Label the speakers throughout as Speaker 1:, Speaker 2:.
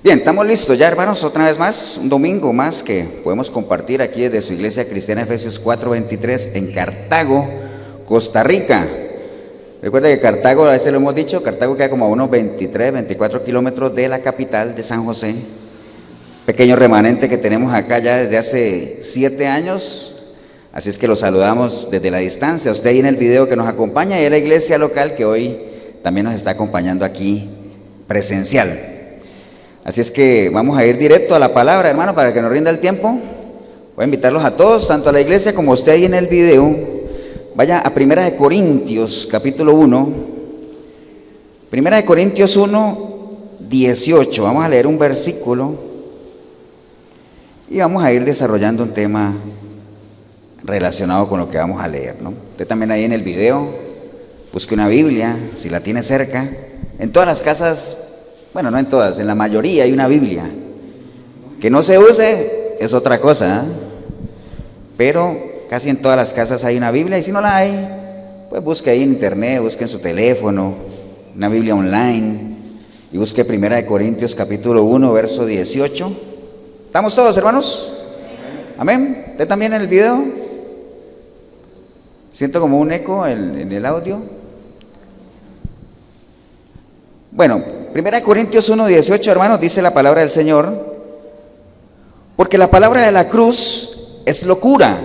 Speaker 1: Bien, estamos listos ya, hermanos, otra vez más, un domingo más que podemos compartir aquí desde su iglesia cristiana Efesios 4:23 en Cartago, Costa Rica. Recuerda que Cartago, a veces lo hemos dicho, Cartago queda como a unos 23, 24 kilómetros de la capital de San José. Pequeño remanente que tenemos acá ya desde hace 7 años, así es que los saludamos desde la distancia. Usted ahí en el video que nos acompaña y es la iglesia local que hoy también nos está acompañando aquí presencial. Así es que vamos a ir directo a la palabra, hermano, para que nos rinda el tiempo. Voy a invitarlos a todos, tanto a la iglesia como a usted ahí en el video. Vaya a 1 Corintios, capítulo 1. 1 Corintios 1, 18. Vamos a leer un versículo y vamos a ir desarrollando un tema relacionado con lo que vamos a leer, ¿no? Usted también ahí en el video, busque una Biblia, si la tiene cerca. En todas las casas, bueno, no en todas, en la mayoría hay una Biblia. Que no se use es otra cosa, ¿eh? Pero casi en todas las casas hay una Biblia, y si no la hay, pues busque ahí en internet, busque en su teléfono, una Biblia online, y busque 1 Corintios capítulo 1, verso 18. ¿Estamos todos, hermanos? Amén. ¿Usted también en el video? Siento como un eco en el audio. Bueno, 1 Corintios 1, 18, hermanos, dice la palabra del Señor: porque la palabra de la cruz es locura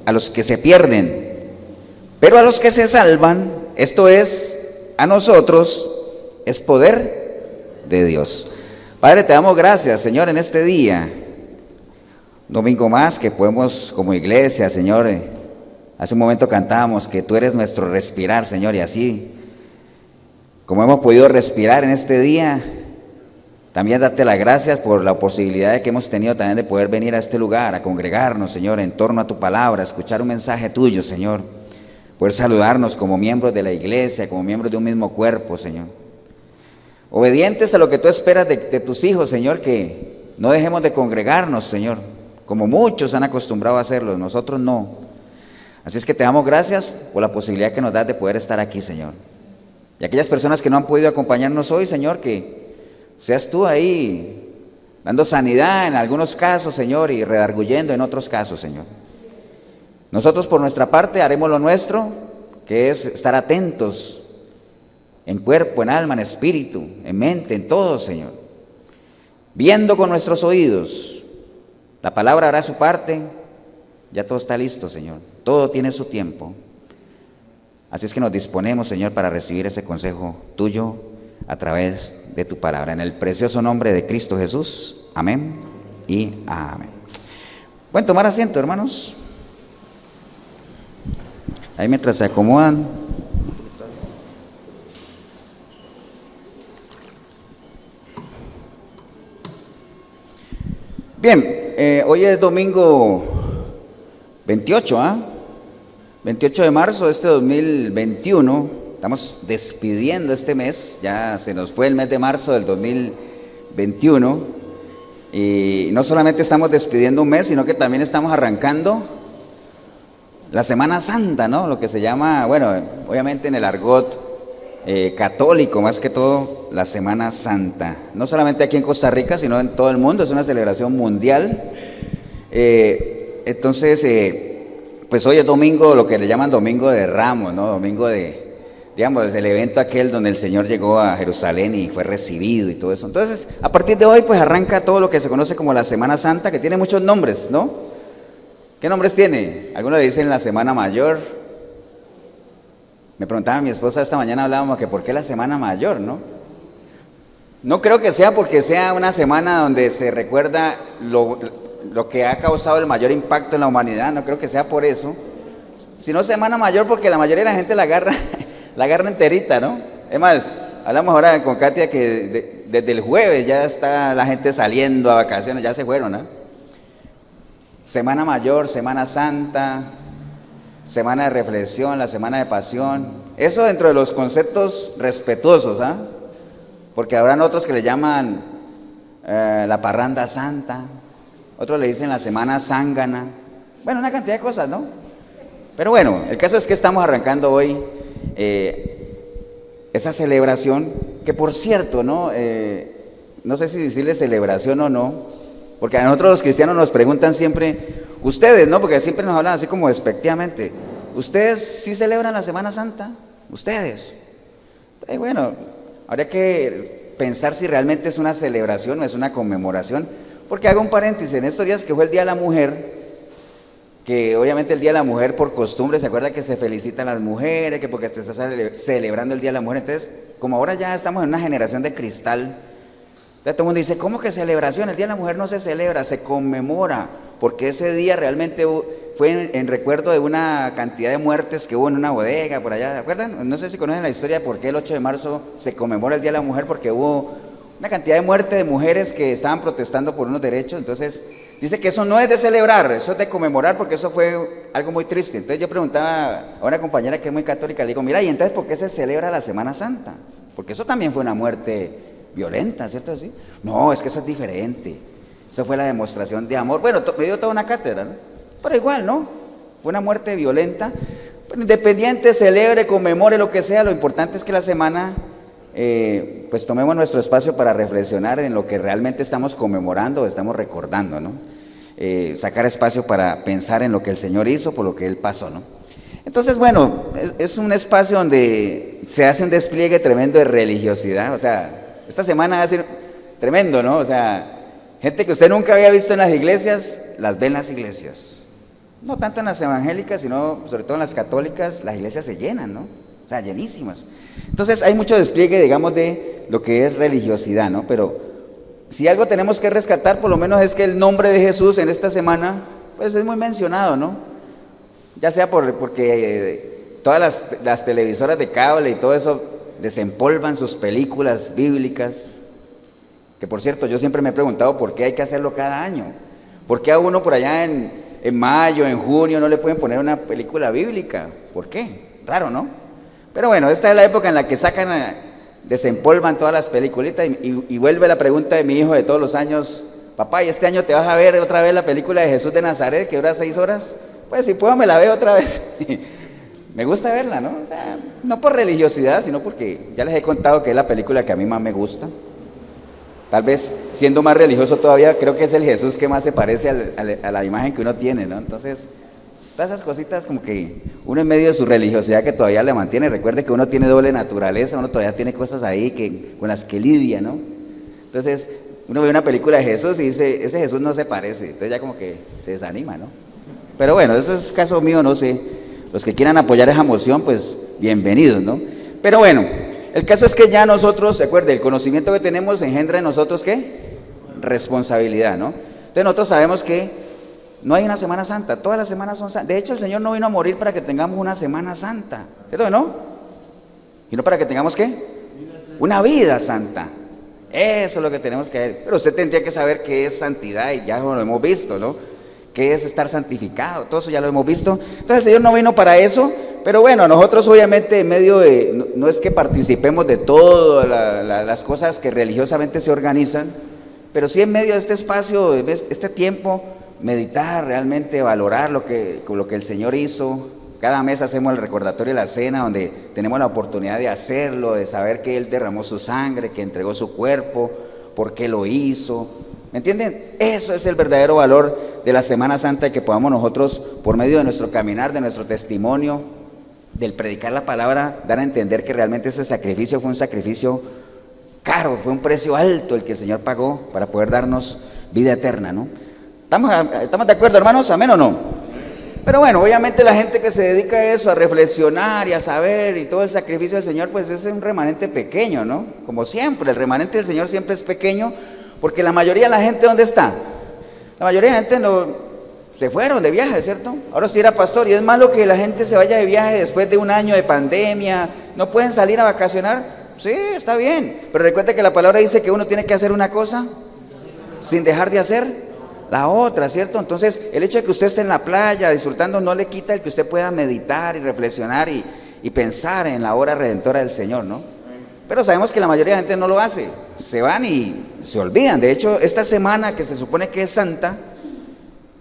Speaker 1: a los que se pierden, pero a los que se salvan, esto es, a nosotros, es poder de Dios. Padre, te damos gracias, Señor, en este día, domingo más que podemos como iglesia, Señor. Hace un momento cantábamos que tú eres nuestro respirar, Señor, y así como hemos podido respirar en este día, también darte las gracias por la posibilidad que hemos tenido también de poder venir a este lugar, a congregarnos, Señor, en torno a tu palabra, a escuchar un mensaje tuyo, Señor, poder saludarnos como miembros de la iglesia, como miembros de un mismo cuerpo, Señor. Obedientes a lo que tú esperas de tus hijos, Señor, que no dejemos de congregarnos, Señor, como muchos han acostumbrado a hacerlo, nosotros no. Así es que te damos gracias por la posibilidad que nos das de poder estar aquí, Señor. Y aquellas personas que no han podido acompañarnos hoy, Señor, que seas tú ahí dando sanidad en algunos casos, Señor, y redarguyendo en otros casos, Señor. Nosotros por nuestra parte haremos lo nuestro, que es estar atentos en cuerpo, en alma, en espíritu, en mente, en todo, Señor. Viendo con nuestros oídos, la palabra hará su parte, ya todo está listo, Señor. Todo tiene su tiempo. Así es que nos disponemos, Señor, para recibir ese consejo tuyo a través de tu palabra. En el precioso nombre de Cristo Jesús. Amén y amén. Pueden tomar asiento, hermanos. Ahí mientras se acomodan. Bien, hoy es domingo 28, 28 de marzo de este 2021, estamos despidiendo este mes, ya se nos fue el mes de marzo del 2021, y no solamente estamos despidiendo un mes, sino que también estamos arrancando la Semana Santa, ¿no? Lo que se llama, bueno, obviamente en el argot católico, más que todo, la Semana Santa. No solamente aquí en Costa Rica, sino en todo el mundo, es una celebración mundial. Entonces, pues hoy es domingo, lo que le llaman domingo de Ramos, ¿no? Domingo de, digamos, el evento aquel donde el Señor llegó a Jerusalén y fue recibido y todo eso. Entonces, a partir de hoy, pues arranca todo lo que se conoce como la Semana Santa, que tiene muchos nombres, ¿no? ¿Qué nombres tiene? Algunos le dicen la Semana Mayor. Me preguntaba mi esposa esta mañana, hablábamos que ¿por qué la Semana Mayor, no? No creo que sea porque sea una semana donde se recuerda lo que ha causado el mayor impacto en la humanidad, no creo que sea por eso, sino Semana Mayor porque la mayoría de la gente la agarra enterita, ¿no? Es más, hablamos ahora con Katia que desde el jueves ya está la gente saliendo a vacaciones, ya se fueron, ¿no? Semana Mayor, Semana Santa, Semana de Reflexión, la Semana de Pasión, eso dentro de los conceptos respetuosos, ¿ah? Porque habrán otros que le llaman la Parranda Santa, otros le dicen la Semana Zángana, bueno, una cantidad de cosas, ¿no? Pero bueno, el caso es que estamos arrancando hoy esa celebración, que por cierto, ¿no? no sé si decirle celebración o no, porque a nosotros los cristianos nos preguntan siempre, ustedes, ¿no? Porque siempre nos hablan así como despectivamente, ¿ustedes sí celebran la Semana Santa? ¿Ustedes? Bueno, habría que pensar si realmente es una celebración o es una conmemoración, porque hago un paréntesis, en estos días que fue el Día de la Mujer, que obviamente el Día de la Mujer por costumbre, se acuerda que se felicitan las mujeres, que porque se está celebrando el Día de la Mujer, entonces como ahora ya estamos en una generación de cristal, entonces todo el mundo dice, ¿cómo que celebración? El Día de la Mujer no se celebra, se conmemora, porque ese día realmente fue en recuerdo de una cantidad de muertes que hubo en una bodega por allá, ¿se acuerdan? No sé si conocen la historia de por qué el 8 de marzo se conmemora el Día de la Mujer, porque hubo una cantidad de muertes de mujeres que estaban protestando por unos derechos, entonces dice que eso no es de celebrar, eso es de conmemorar, porque eso fue algo muy triste. Entonces yo preguntaba a una compañera que es muy católica, le digo, mira, ¿y entonces por qué se celebra la Semana Santa? Porque eso también fue una muerte violenta, ¿cierto? ¿Así? No, es que eso es diferente, eso fue la demostración de amor. Bueno, me dio toda una cátedra, ¿no? Pero igual, ¿no? Fue una muerte violenta, pero independiente, celebre, conmemore, lo que sea, lo importante es que la semana... pues tomemos nuestro espacio para reflexionar en lo que realmente estamos conmemorando o estamos recordando, ¿no? Sacar espacio para pensar en lo que el Señor hizo, por lo que Él pasó, ¿no? Entonces, bueno, es un espacio donde se hace un despliegue tremendo de religiosidad, o sea, esta semana va a ser tremendo, ¿no? O sea, gente que usted nunca había visto en las iglesias, las ve en las iglesias, no tanto en las evangélicas, sino sobre todo en las católicas, las iglesias se llenan, ¿no? O sea, llenísimas. Entonces hay mucho despliegue, digamos, de lo que es religiosidad, ¿no? Pero si algo tenemos que rescatar, por lo menos es que el nombre de Jesús en esta semana, pues es muy mencionado, ¿no? Ya sea porque todas las televisoras de cable y todo eso desempolvan sus películas bíblicas, que por cierto, yo siempre me he preguntado por qué hay que hacerlo cada año. ¿Por qué a uno por allá en mayo, en junio, no le pueden poner una película bíblica? ¿Por qué? Raro, ¿no? Pero bueno, esta es la época en la que desempolvan todas las peliculitas y vuelve la pregunta de mi hijo de todos los años, papá, ¿y este año te vas a ver otra vez la película de Jesús de Nazaret que dura 6 horas? Pues si puedo me la veo otra vez. Me gusta verla, ¿no? O sea, no por religiosidad, sino porque ya les he contado que es la película que a mí más me gusta. Tal vez siendo más religioso todavía, creo que es el Jesús que más se parece a la imagen que uno tiene, ¿no? Entonces... todas esas cositas como que uno en medio de su religiosidad que todavía le mantiene, recuerde que uno tiene doble naturaleza, uno todavía tiene cosas ahí con las que lidia, ¿no? Entonces uno ve una película de Jesús y dice, ese Jesús no se parece, entonces ya como que se desanima, ¿no? Pero bueno, eso es caso mío, no sé, los que quieran apoyar esa moción, pues bienvenidos, ¿no? Pero bueno, el caso es que ya nosotros, ¿se acuerda? El conocimiento que tenemos engendra en nosotros, ¿qué? Responsabilidad, ¿no? Entonces nosotros sabemos que no hay una Semana Santa, todas las semanas son santas. De hecho, el Señor no vino a morir para que tengamos una Semana Santa, ¿cierto? ¿No? ¿Y no para que tengamos qué? Una vida santa. Eso es lo que tenemos que ver. Pero usted tendría que saber qué es santidad y ya lo hemos visto, ¿no? ¿Qué es estar santificado? Todo eso ya lo hemos visto. Entonces el Señor no vino para eso, pero bueno, nosotros obviamente en medio de, no es que participemos de todas las cosas que religiosamente se organizan, pero sí en medio de este espacio, de este tiempo, meditar, realmente valorar lo que el Señor hizo. Cada mes hacemos el recordatorio de la cena, donde tenemos la oportunidad de hacerlo, de saber que Él derramó su sangre, que entregó su cuerpo, por qué lo hizo. ¿Me entienden? Eso es el verdadero valor de la Semana Santa, que podamos nosotros, por medio de nuestro caminar, de nuestro testimonio, del predicar la palabra, dar a entender que realmente ese sacrificio fue un sacrificio caro, fue un precio alto el que el Señor pagó para poder darnos vida eterna, ¿no? ¿Estamos de acuerdo, hermanos? ¿Amén o no? Pero bueno, obviamente la gente que se dedica a eso, a reflexionar y a saber y todo el sacrificio del Señor, pues es un remanente pequeño, ¿no? Como siempre, el remanente del Señor siempre es pequeño, porque la mayoría de la gente, ¿dónde está? La mayoría de la gente se fueron de viaje, ¿cierto? Ahora usted era pastor y es malo que la gente se vaya de viaje después de un año de pandemia, no pueden salir a vacacionar. Sí, está bien, pero recuerde que la palabra dice que uno tiene que hacer una cosa sin dejar de hacer la otra, ¿cierto? Entonces, el hecho de que usted esté en la playa disfrutando no le quita el que usted pueda meditar y reflexionar y pensar en la obra redentora del Señor, ¿no? Pero sabemos que la mayoría de la gente no lo hace, se van y se olvidan. De hecho, esta semana que se supone que es santa,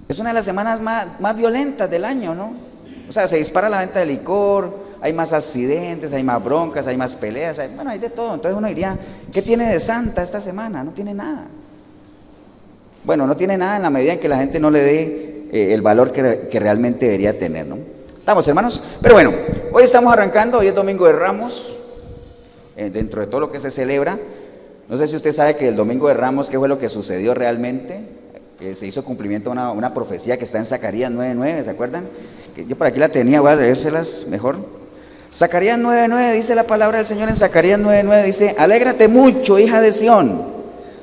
Speaker 1: es una de las semanas más violentas del año, ¿no? O sea, se dispara la venta de licor, hay más accidentes, hay más broncas, hay más peleas, bueno, hay de todo. Entonces uno diría, ¿qué tiene de santa esta semana? No tiene nada. Bueno, no tiene nada en la medida en que la gente no le dé el valor que realmente debería tener, ¿no? ¿Estamos, hermanos? Pero bueno, hoy estamos arrancando, hoy es Domingo de Ramos, dentro de todo lo que se celebra. No sé si usted sabe que el Domingo de Ramos, ¿qué fue lo que sucedió realmente? Se hizo cumplimiento a una profecía que está en Zacarías 9:9, ¿se acuerdan? Que yo por aquí la tenía, voy a leérselas mejor. Zacarías 9:9 dice la palabra del Señor en Zacarías 9:9, dice: alégrate mucho, hija de Sión,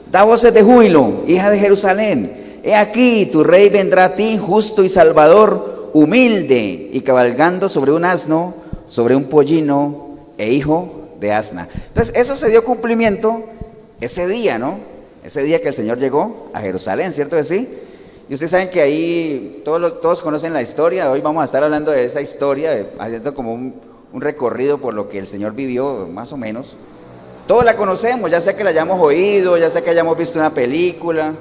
Speaker 1: da voces de júbilo, hija de Jerusalén. He aquí, tu rey vendrá a ti, justo y salvador, humilde y cabalgando sobre un asno, sobre un pollino e hijo de asna. Entonces, eso se dio cumplimiento ese día, ¿no? Ese día que el Señor llegó a Jerusalén, ¿cierto que sí? Y ustedes saben que ahí todos conocen la historia. Hoy vamos a estar hablando de esa historia, haciendo como un recorrido por lo que el Señor vivió, más o menos. Todos la conocemos, ya sea que la hayamos oído, ya sea que hayamos visto una película,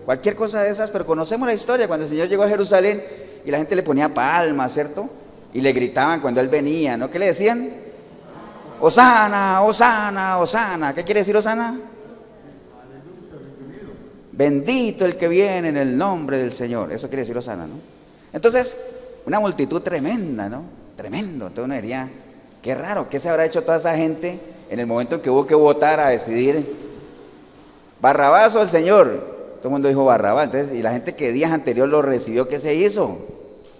Speaker 1: cualquier cosa de esas, pero conocemos la historia cuando el Señor llegó a Jerusalén y la gente le ponía palmas, ¿cierto? Y le gritaban cuando Él venía, ¿no? ¿Qué le decían? Hosana, Hosana, Hosana. ¿Qué quiere decir Hosana? Bendito el que viene en el nombre del Señor. Eso quiere decir Hosana, ¿no? Entonces, una multitud tremenda, ¿no? Tremendo. Entonces uno diría, qué raro, ¿qué se habrá hecho toda esa gente en el momento en que hubo que votar a decidir Barrabás o el Señor? Todo el mundo dijo Barrabás. Entonces, y la gente que días anteriores lo recibió, ¿qué se hizo?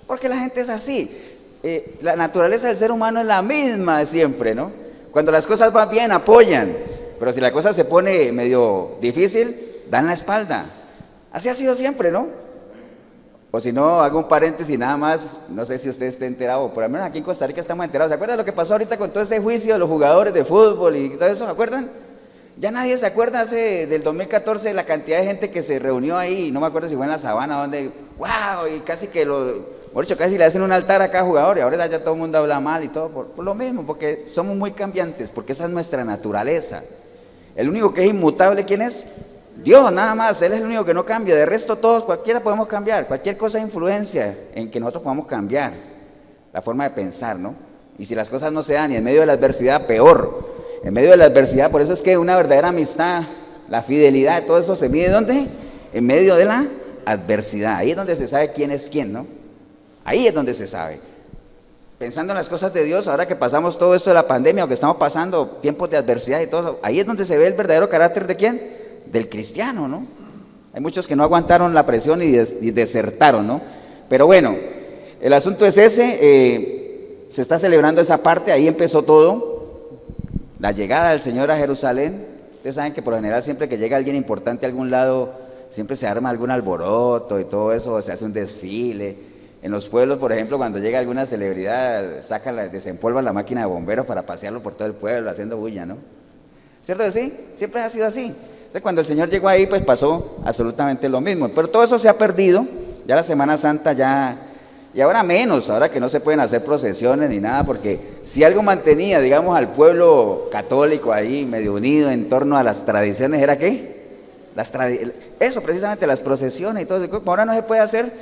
Speaker 1: Porque la gente es así. La naturaleza del ser humano es la misma de siempre, ¿no? Cuando las cosas van bien, apoyan. Pero si la cosa se pone medio difícil, dan la espalda. Así ha sido siempre, ¿no? O si no, hago un paréntesis nada más, no sé si usted esté enterado, por lo menos aquí en Costa Rica estamos enterados. ¿Se acuerdan lo que pasó ahorita con todo ese juicio de los jugadores de fútbol y todo eso? ¿Se acuerdan? Ya nadie se acuerda del 2014 la cantidad de gente que se reunió ahí, no me acuerdo si fue en la Sabana, donde, wow, y casi que casi le hacen un altar a cada jugador y ahora ya todo el mundo habla mal y todo, por lo mismo, porque somos muy cambiantes, porque esa es nuestra naturaleza. El único que es inmutable, ¿quién es? Dios, nada más. Él es el único que no cambia. De resto todos, cualquiera podemos cambiar, cualquier cosa influencia en que nosotros podamos cambiar la forma de pensar, ¿no? Y si las cosas no se dan y en medio de la adversidad, peor. En medio de la adversidad, por eso es que una verdadera amistad, la fidelidad, todo eso se mide ¿dónde? En medio de la adversidad. Ahí es donde se sabe quién es quién, ¿no? Ahí es donde se sabe. Pensando en las cosas de Dios, ahora que pasamos todo esto de la pandemia o que estamos pasando tiempos de adversidad y todo eso, ahí es donde se ve el verdadero carácter de ¿quién? Del cristiano, ¿no? Hay muchos que no aguantaron la presión y desertaron, ¿no? Pero bueno, el asunto es ese, se está celebrando esa parte, ahí empezó todo, la llegada del Señor a Jerusalén. Ustedes saben que por lo general siempre que llega alguien importante a algún lado, siempre se arma algún alboroto y todo eso, se hace un desfile. En los pueblos, por ejemplo, cuando llega alguna celebridad, desempolvan la máquina de bomberos para pasearlo por todo el pueblo, haciendo bulla, ¿no? ¿Cierto que sí? Siempre ha sido así. Entonces, cuando el Señor llegó ahí, pues pasó absolutamente lo mismo. Pero todo eso se ha perdido, ya la Semana Santa ya, y ahora menos, ahora que no se pueden hacer procesiones ni nada, porque si algo mantenía, digamos, al pueblo católico ahí medio unido en torno a las tradiciones, ¿era qué? Eso, precisamente, las procesiones y todo eso. Como ahora no se puede hacer,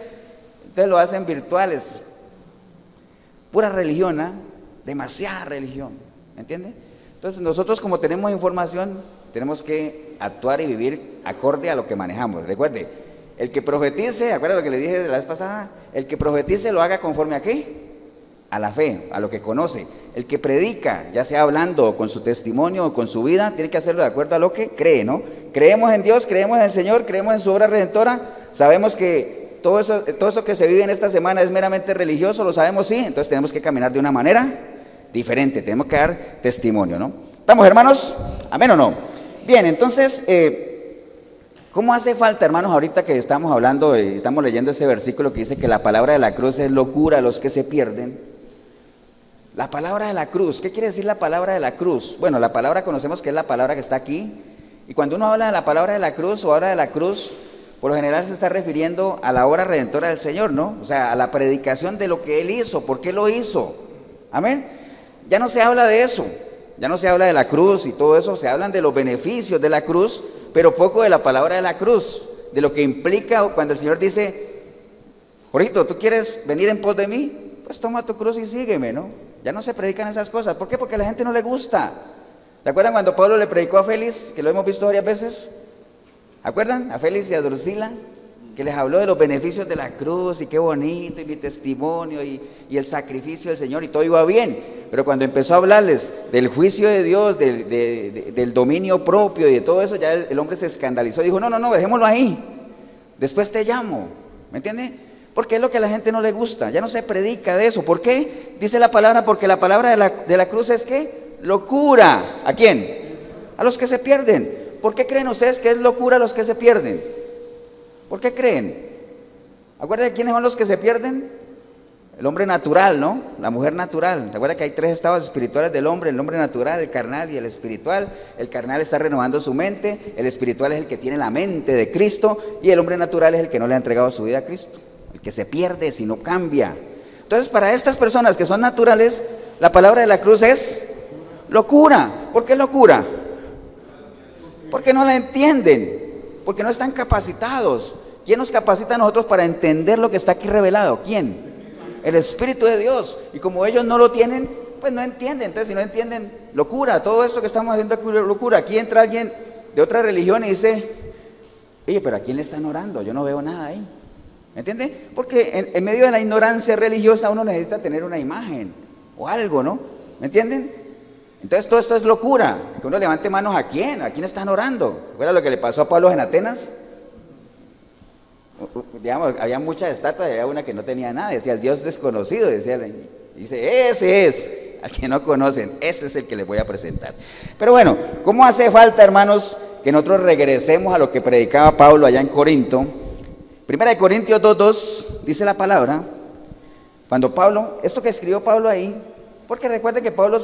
Speaker 1: entonces lo hacen virtuales. Pura religión, ¿eh? Demasiada religión, ¿me entiende? Entonces nosotros, como tenemos información, tenemos que actuar y vivir acorde a lo que manejamos. Recuerde, el que profetice, ¿acuerda lo que le dije la vez pasada? El que profetice lo haga conforme a ¿qué? A la fe, a lo que conoce. El que predica, ya sea hablando o con su testimonio o con su vida, tiene que hacerlo de acuerdo a lo que cree, ¿no? Creemos en Dios, creemos en el Señor, creemos en su obra redentora, sabemos que todo eso que se vive en esta semana es meramente religioso, lo sabemos, sí, entonces tenemos que caminar de una manera diferente, tenemos que dar testimonio, ¿no? ¿Estamos, hermanos? ¿Amén o no? Bien, entonces, ¿cómo hace falta, hermanos, ahorita que estamos hablando, estamos leyendo ese versículo que dice que la palabra de la cruz es locura a los que se pierden? La palabra de la cruz, ¿qué quiere decir la palabra de la cruz? Bueno, la palabra conocemos que es la palabra que está aquí, y cuando uno habla de la palabra de la cruz o habla de la cruz, por lo general se está refiriendo a la obra redentora del Señor, ¿no? O sea, a la predicación de lo que Él hizo, por qué lo hizo. Amén. Ya no se habla de eso, ya no se habla de la cruz y todo eso, se hablan de los beneficios de la cruz, pero poco de la palabra de la cruz, de lo que implica cuando el Señor dice, Jorito, ¿tú quieres venir en pos de mí? Pues toma tu cruz y sígueme, ¿no? Ya no se predican esas cosas. ¿Por qué? Porque a la gente no le gusta. ¿Se acuerdan cuando Pablo le predicó a Félix, que lo hemos visto varias veces? ¿Se acuerdan? A Félix y a Drusila, que les habló de los beneficios de la cruz y qué bonito, y mi testimonio y el sacrificio del Señor, y todo iba bien. Pero cuando empezó a hablarles del juicio de Dios, del dominio propio y de todo eso, ya el hombre se escandalizó y dijo, no, dejémoslo ahí, después te llamo. ¿Me entiende? Porque es lo que a la gente no le gusta, ya no se predica de eso. ¿Por qué? Dice la palabra, porque la palabra de la cruz es ¿qué? Locura. ¿A quién? A los que se pierden. ¿Por qué creen ustedes que es locura a los que se pierden? ¿Por qué creen? Acuérdense quiénes son los que se pierden. El hombre natural, ¿no? La mujer natural. ¿Te acuerdas que hay 3 estados espirituales del hombre? El hombre natural, el carnal y el espiritual. El carnal está renovando su mente, el espiritual es el que tiene la mente de Cristo y el hombre natural es el que no le ha entregado su vida a Cristo, el que se pierde si no cambia. Entonces, para estas personas que son naturales, la palabra de la cruz es locura. ¿Por qué locura? Porque no la entienden, porque no están capacitados. ¿Quién nos capacita a nosotros para entender lo que está aquí revelado? ¿Quién? El Espíritu de Dios. Y como ellos no lo tienen, pues no entienden. Entonces, si no entienden, locura. Todo esto que estamos haciendo aquí es locura. Aquí entra alguien de otra religión y dice, oye, pero ¿a quién le están orando? Yo no veo nada ahí. ¿Me entiende? Porque en medio de la ignorancia religiosa uno necesita tener una imagen o algo, ¿no? ¿Me entienden? Entonces todo esto es locura. Que uno levante manos, ¿a quién? ¿A quién están orando? ¿Recuerda lo que le pasó a Pablo en Atenas? Digamos, había muchas estatuas y había una que no tenía nada, decía el Dios desconocido, dice, ese es, al que no conocen, ese es el que les voy a presentar. Pero bueno, ¿cómo hace falta, hermanos, que nosotros regresemos a lo que predicaba Pablo allá en Corinto? Primera de Corintios 2:2 dice la palabra, cuando Pablo, esto que escribió Pablo ahí, porque recuerden que Pablo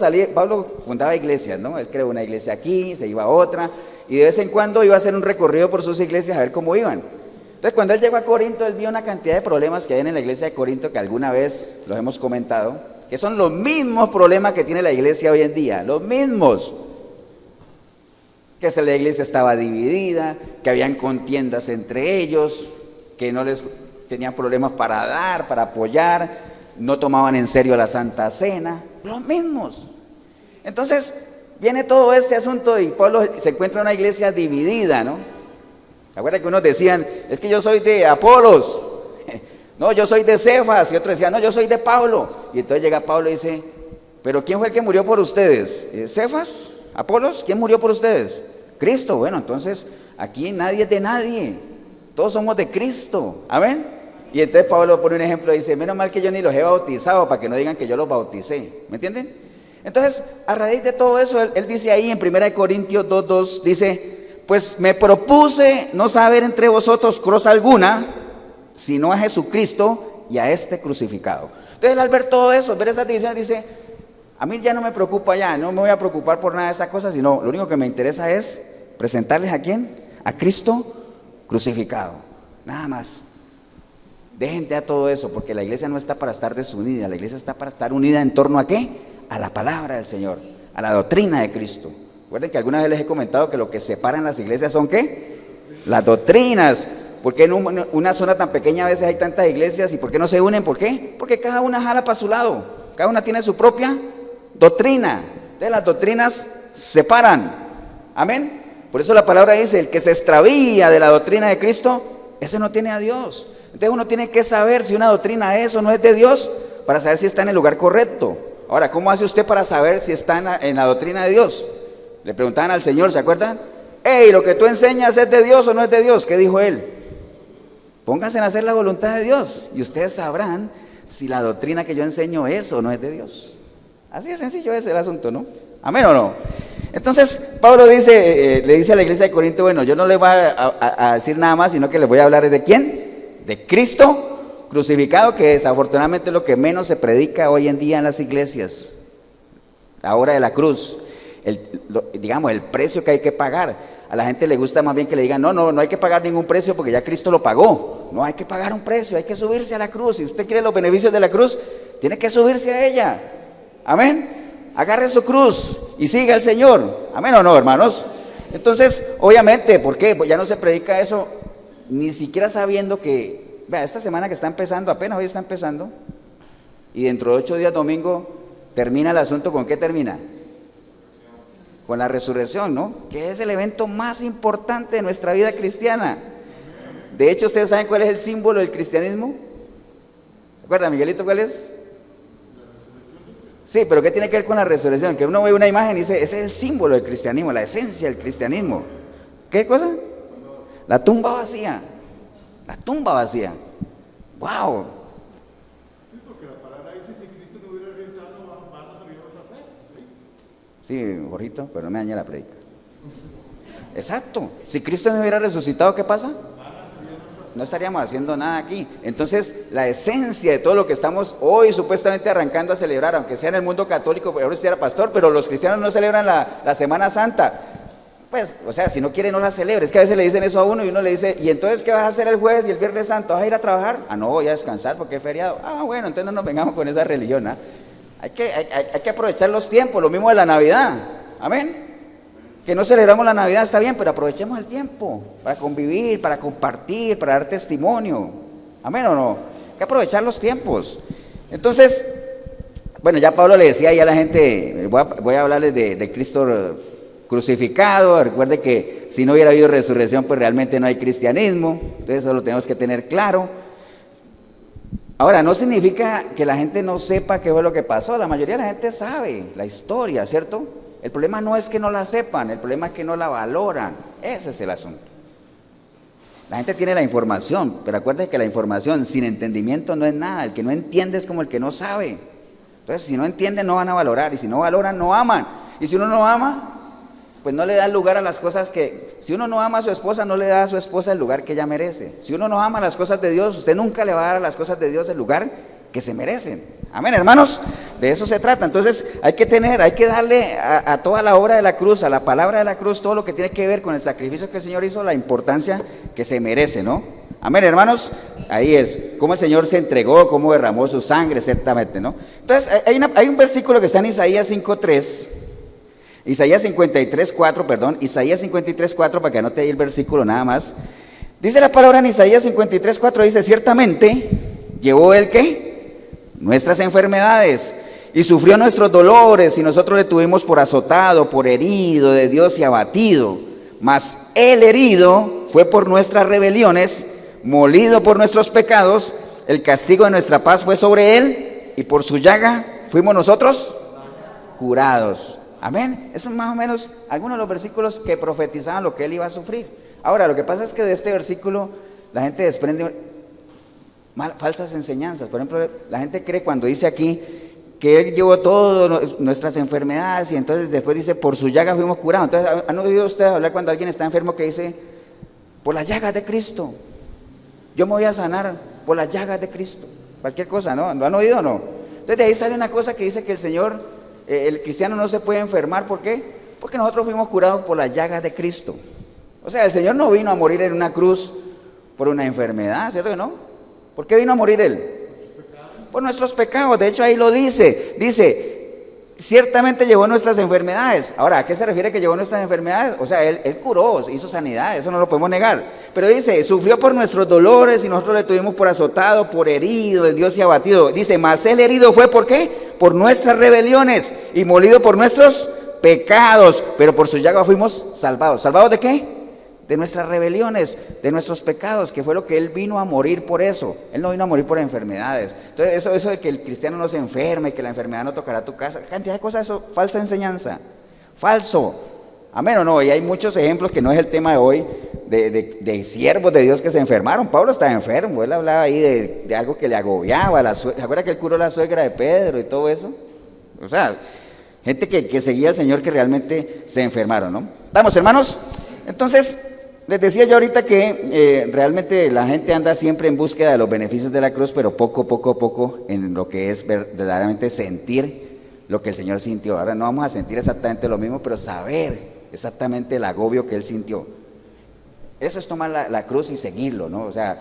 Speaker 1: fundaba iglesias, ¿no? Él creó una iglesia aquí, se iba a otra, y de vez en cuando iba a hacer un recorrido por sus iglesias a ver cómo iban. Entonces, cuando él llegó a Corinto, él vio una cantidad de problemas que hay en la iglesia de Corinto, que alguna vez los hemos comentado, que son los mismos problemas que tiene la iglesia hoy en día, los mismos. Que la iglesia estaba dividida, que habían contiendas entre ellos, que no les tenían problemas para dar, para apoyar, no tomaban en serio la Santa Cena, los mismos. Entonces, viene todo este asunto y Pablo se encuentra en una iglesia dividida, ¿no? ¿Se acuerdan que unos decían, es que yo soy de Apolos, no, yo soy de Cefas, y otros decían, no, yo soy de Pablo? Y entonces llega Pablo y dice, pero ¿quién fue el que murió por ustedes? ¿Cefas? ¿Apolos? ¿Quién murió por ustedes? Cristo. Bueno, entonces aquí nadie es de nadie, todos somos de Cristo, amén. Y entonces Pablo pone un ejemplo y dice, menos mal que yo ni los he bautizado para que no digan que yo los bauticé, ¿me entienden? Entonces, a raíz de todo eso, él dice ahí en 1 Corintios 2:2, dice, pues me propuse no saber entre vosotros cosa alguna, sino a Jesucristo y a este crucificado. Entonces él al ver todo eso, al ver esas divisiones, dice, a mí ya no me preocupa ya, no me voy a preocupar por nada de esas cosas, sino lo único que me interesa es presentarles ¿a quién? A Cristo crucificado, nada más. Dejen ya todo eso, porque la iglesia no está para estar desunida, la iglesia está para estar unida en torno ¿a qué? A la palabra del Señor, a la doctrina de Cristo. Recuerden que alguna vez les he comentado que lo que separan las iglesias son ¿qué? Las doctrinas. ¿Por qué en una zona tan pequeña a veces hay tantas iglesias? ¿Y por qué no se unen? ¿Por qué? Porque cada una jala para su lado, cada una tiene su propia doctrina. Entonces las doctrinas separan, amén. Por eso la palabra dice, el que se extravía de la doctrina de Cristo, ese no tiene a Dios. Entonces uno tiene que saber si una doctrina es o no es de Dios, para saber si está en el lugar correcto. Ahora, ¿cómo hace usted para saber si está en la doctrina de Dios? Le preguntaban al Señor, ¿se acuerdan? Hey, ¿lo que tú enseñas es de Dios o no es de Dios? ¿Qué dijo él? Pónganse en hacer la voluntad de Dios y ustedes sabrán si la doctrina que yo enseño es o no es de Dios. Así de sencillo es el asunto, ¿no? ¿Amén o no? Entonces, Pablo le dice a la iglesia de Corinto, bueno, yo no les voy a decir nada más, sino que les voy a hablar de ¿quién? De Cristo crucificado, que desafortunadamente es lo que menos se predica hoy en día en las iglesias. La obra de la cruz. Digamos, el precio que hay que pagar. A la gente le gusta más bien que le digan, no hay que pagar ningún precio porque ya Cristo lo pagó. No hay que pagar un precio, hay que subirse a la cruz. Si usted quiere los beneficios de la cruz, tiene que subirse a ella. Amén. Agarre su cruz y siga al Señor. Amén o no, hermanos. Entonces, obviamente, ¿por qué? Pues ya no se predica eso, ni siquiera sabiendo que, vea, esta semana que está empezando, apenas hoy está empezando, y dentro de 8 días, domingo, termina el asunto, ¿con qué termina? Con la resurrección, ¿no? Que es el evento más importante de nuestra vida cristiana. De hecho, ¿ustedes saben cuál es el símbolo del cristianismo? ¿Recuerda, Miguelito, cuál es? Sí, pero ¿qué tiene que ver con la resurrección? Que uno ve una imagen y dice, ese es el símbolo del cristianismo, la esencia del cristianismo. ¿Qué cosa? La tumba vacía. La tumba vacía. ¡Wow!
Speaker 2: Sí, porque la palabra dice, si Cristo no hubiera resucitado, van a salir otra fe.
Speaker 1: Sí, Jorgito, pero no me daña la predica. Exacto. Si Cristo no hubiera resucitado, ¿qué pasa? No estaríamos haciendo nada aquí. Entonces, la esencia de todo lo que estamos hoy supuestamente arrancando a celebrar, aunque sea en el mundo católico, ahora usted era pastor, pero los cristianos no celebran la Semana Santa. Pues, o sea, si no quiere, no la celebre. Es que a veces le dicen eso a uno y uno le dice, ¿y entonces qué vas a hacer el jueves y el viernes santo? ¿Vas a ir a trabajar? Ah, no, voy a descansar porque es feriado. Ah, bueno, entonces no nos vengamos con esa religión, ¿ah? Hay que aprovechar los tiempos, lo mismo de la Navidad. Amén. Que no celebramos la Navidad, está bien, pero aprovechemos el tiempo para convivir, para compartir, para dar testimonio. Amén o no. Hay que aprovechar los tiempos. Entonces, bueno, ya Pablo le decía ahí a la gente, voy a hablarles de Cristo crucificado. Recuerde que si no hubiera habido resurrección, pues realmente no hay cristianismo. Entonces eso lo tenemos que tener claro. Ahora, no significa que la gente no sepa qué fue lo que pasó. La mayoría de la gente sabe la historia, ¿cierto? El problema no es que no la sepan, el problema es que no la valoran. Ese es el asunto. La gente tiene la información, pero acuérdate que la información sin entendimiento no es nada. El que no entiende es como el que no sabe. Entonces, si no entienden, no van a valorar. Y si no valoran, no aman. Y si uno no ama, pues no le da lugar a las cosas que... Si uno no ama a su esposa, no le da a su esposa el lugar que ella merece. Si uno no ama las cosas de Dios, usted nunca le va a dar a las cosas de Dios el lugar que se merecen. Amén, hermanos, de eso se trata. Entonces hay que darle a toda la obra de la cruz, a la palabra de la cruz, todo lo que tiene que ver con el sacrificio que el Señor hizo, la importancia que se merece, ¿no? Amén, hermanos, ahí es, cómo el Señor se entregó, cómo derramó su sangre, exactamente, ¿no? Entonces hay un versículo que está en Isaías 5:3, Isaías 53:4, perdón, Isaías 53:4, para que anote ahí el versículo nada más. Dice la palabra en Isaías 53:4, dice, ciertamente llevó él, ¿qué? Nuestras enfermedades, y sufrió nuestros dolores, y nosotros le tuvimos por azotado, por herido de Dios y abatido. Mas el herido fue por nuestras rebeliones, molido por nuestros pecados, el castigo de nuestra paz fue sobre él, y por su llaga fuimos nosotros curados. Amén. Esos son más o menos algunos de los versículos que profetizaban lo que él iba a sufrir. Ahora, lo que pasa es que de este versículo la gente desprende falsas enseñanzas. Por ejemplo, la gente cree cuando dice aquí que él llevó todas nuestras enfermedades y entonces después dice, por su llaga fuimos curados. Entonces, ¿han oído ustedes hablar cuando alguien está enfermo que dice, por las llagas de Cristo, yo me voy a sanar por las llagas de Cristo? Cualquier cosa, ¿no? ¿Lo han oído o no? Entonces de ahí sale una cosa que dice que el Señor, el cristiano no se puede enfermar. ¿Por qué? Porque nosotros fuimos curados por las llagas de Cristo. O sea, el Señor no vino a morir en una cruz por una enfermedad, ¿cierto que no? ¿Por qué vino a morir Él? Por nuestros pecados. De hecho, ahí lo dice. Dice, ciertamente llevó nuestras enfermedades. Ahora, ¿a qué se refiere que llevó nuestras enfermedades? O sea, Él curó, hizo sanidad, eso no lo podemos negar. Pero dice, sufrió por nuestros dolores y nosotros le tuvimos por azotado, por herido de Dios y abatido. Dice, mas el herido fue ¿por qué? Por nuestras rebeliones y molido por nuestros pecados. Pero por su llaga fuimos salvados. ¿Salvados de qué? De nuestras rebeliones, de nuestros pecados, que fue lo que Él vino a morir por eso. Él no vino a morir por enfermedades. Entonces eso de que el cristiano no se enferme, que la enfermedad no tocará tu casa, cantidad de cosas, eso, falsa enseñanza, falso. Amén o no, y hay muchos ejemplos que no es el tema de hoy, de siervos de Dios que se enfermaron. Pablo estaba enfermo, él hablaba ahí de algo que le agobiaba, ¿se acuerda que él curó la suegra de Pedro y todo eso? O sea, gente que seguía al Señor que realmente se enfermaron, ¿no? Vamos, hermanos, entonces... Les decía yo ahorita que realmente la gente anda siempre en búsqueda de los beneficios de la cruz, pero poco en lo que es verdaderamente sentir lo que el Señor sintió. Ahora no vamos a sentir exactamente lo mismo, pero saber exactamente el agobio que Él sintió. Eso es tomar la cruz y seguirlo, ¿no? O sea,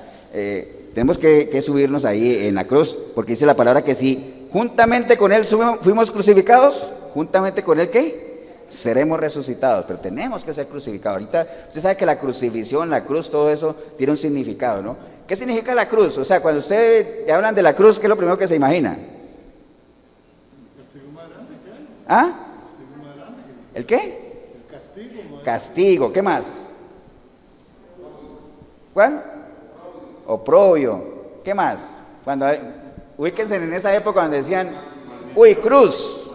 Speaker 1: tenemos que subirnos ahí en la cruz, porque dice la palabra que si juntamente con Él fuimos crucificados, juntamente con Él, ¿qué? Seremos resucitados, pero tenemos que ser crucificados. Ahorita usted sabe que la crucifixión, la cruz, todo eso tiene un significado, ¿no? ¿Qué significa la cruz? O sea, cuando usted hablan de la cruz, ¿qué es lo primero que se imagina? ¿Ah? ¿El qué? Castigo. ¿Qué más? ¿Cuál? Oprobio. ¿Qué más? Ubíquense en esa época cuando decían, uy, cruz,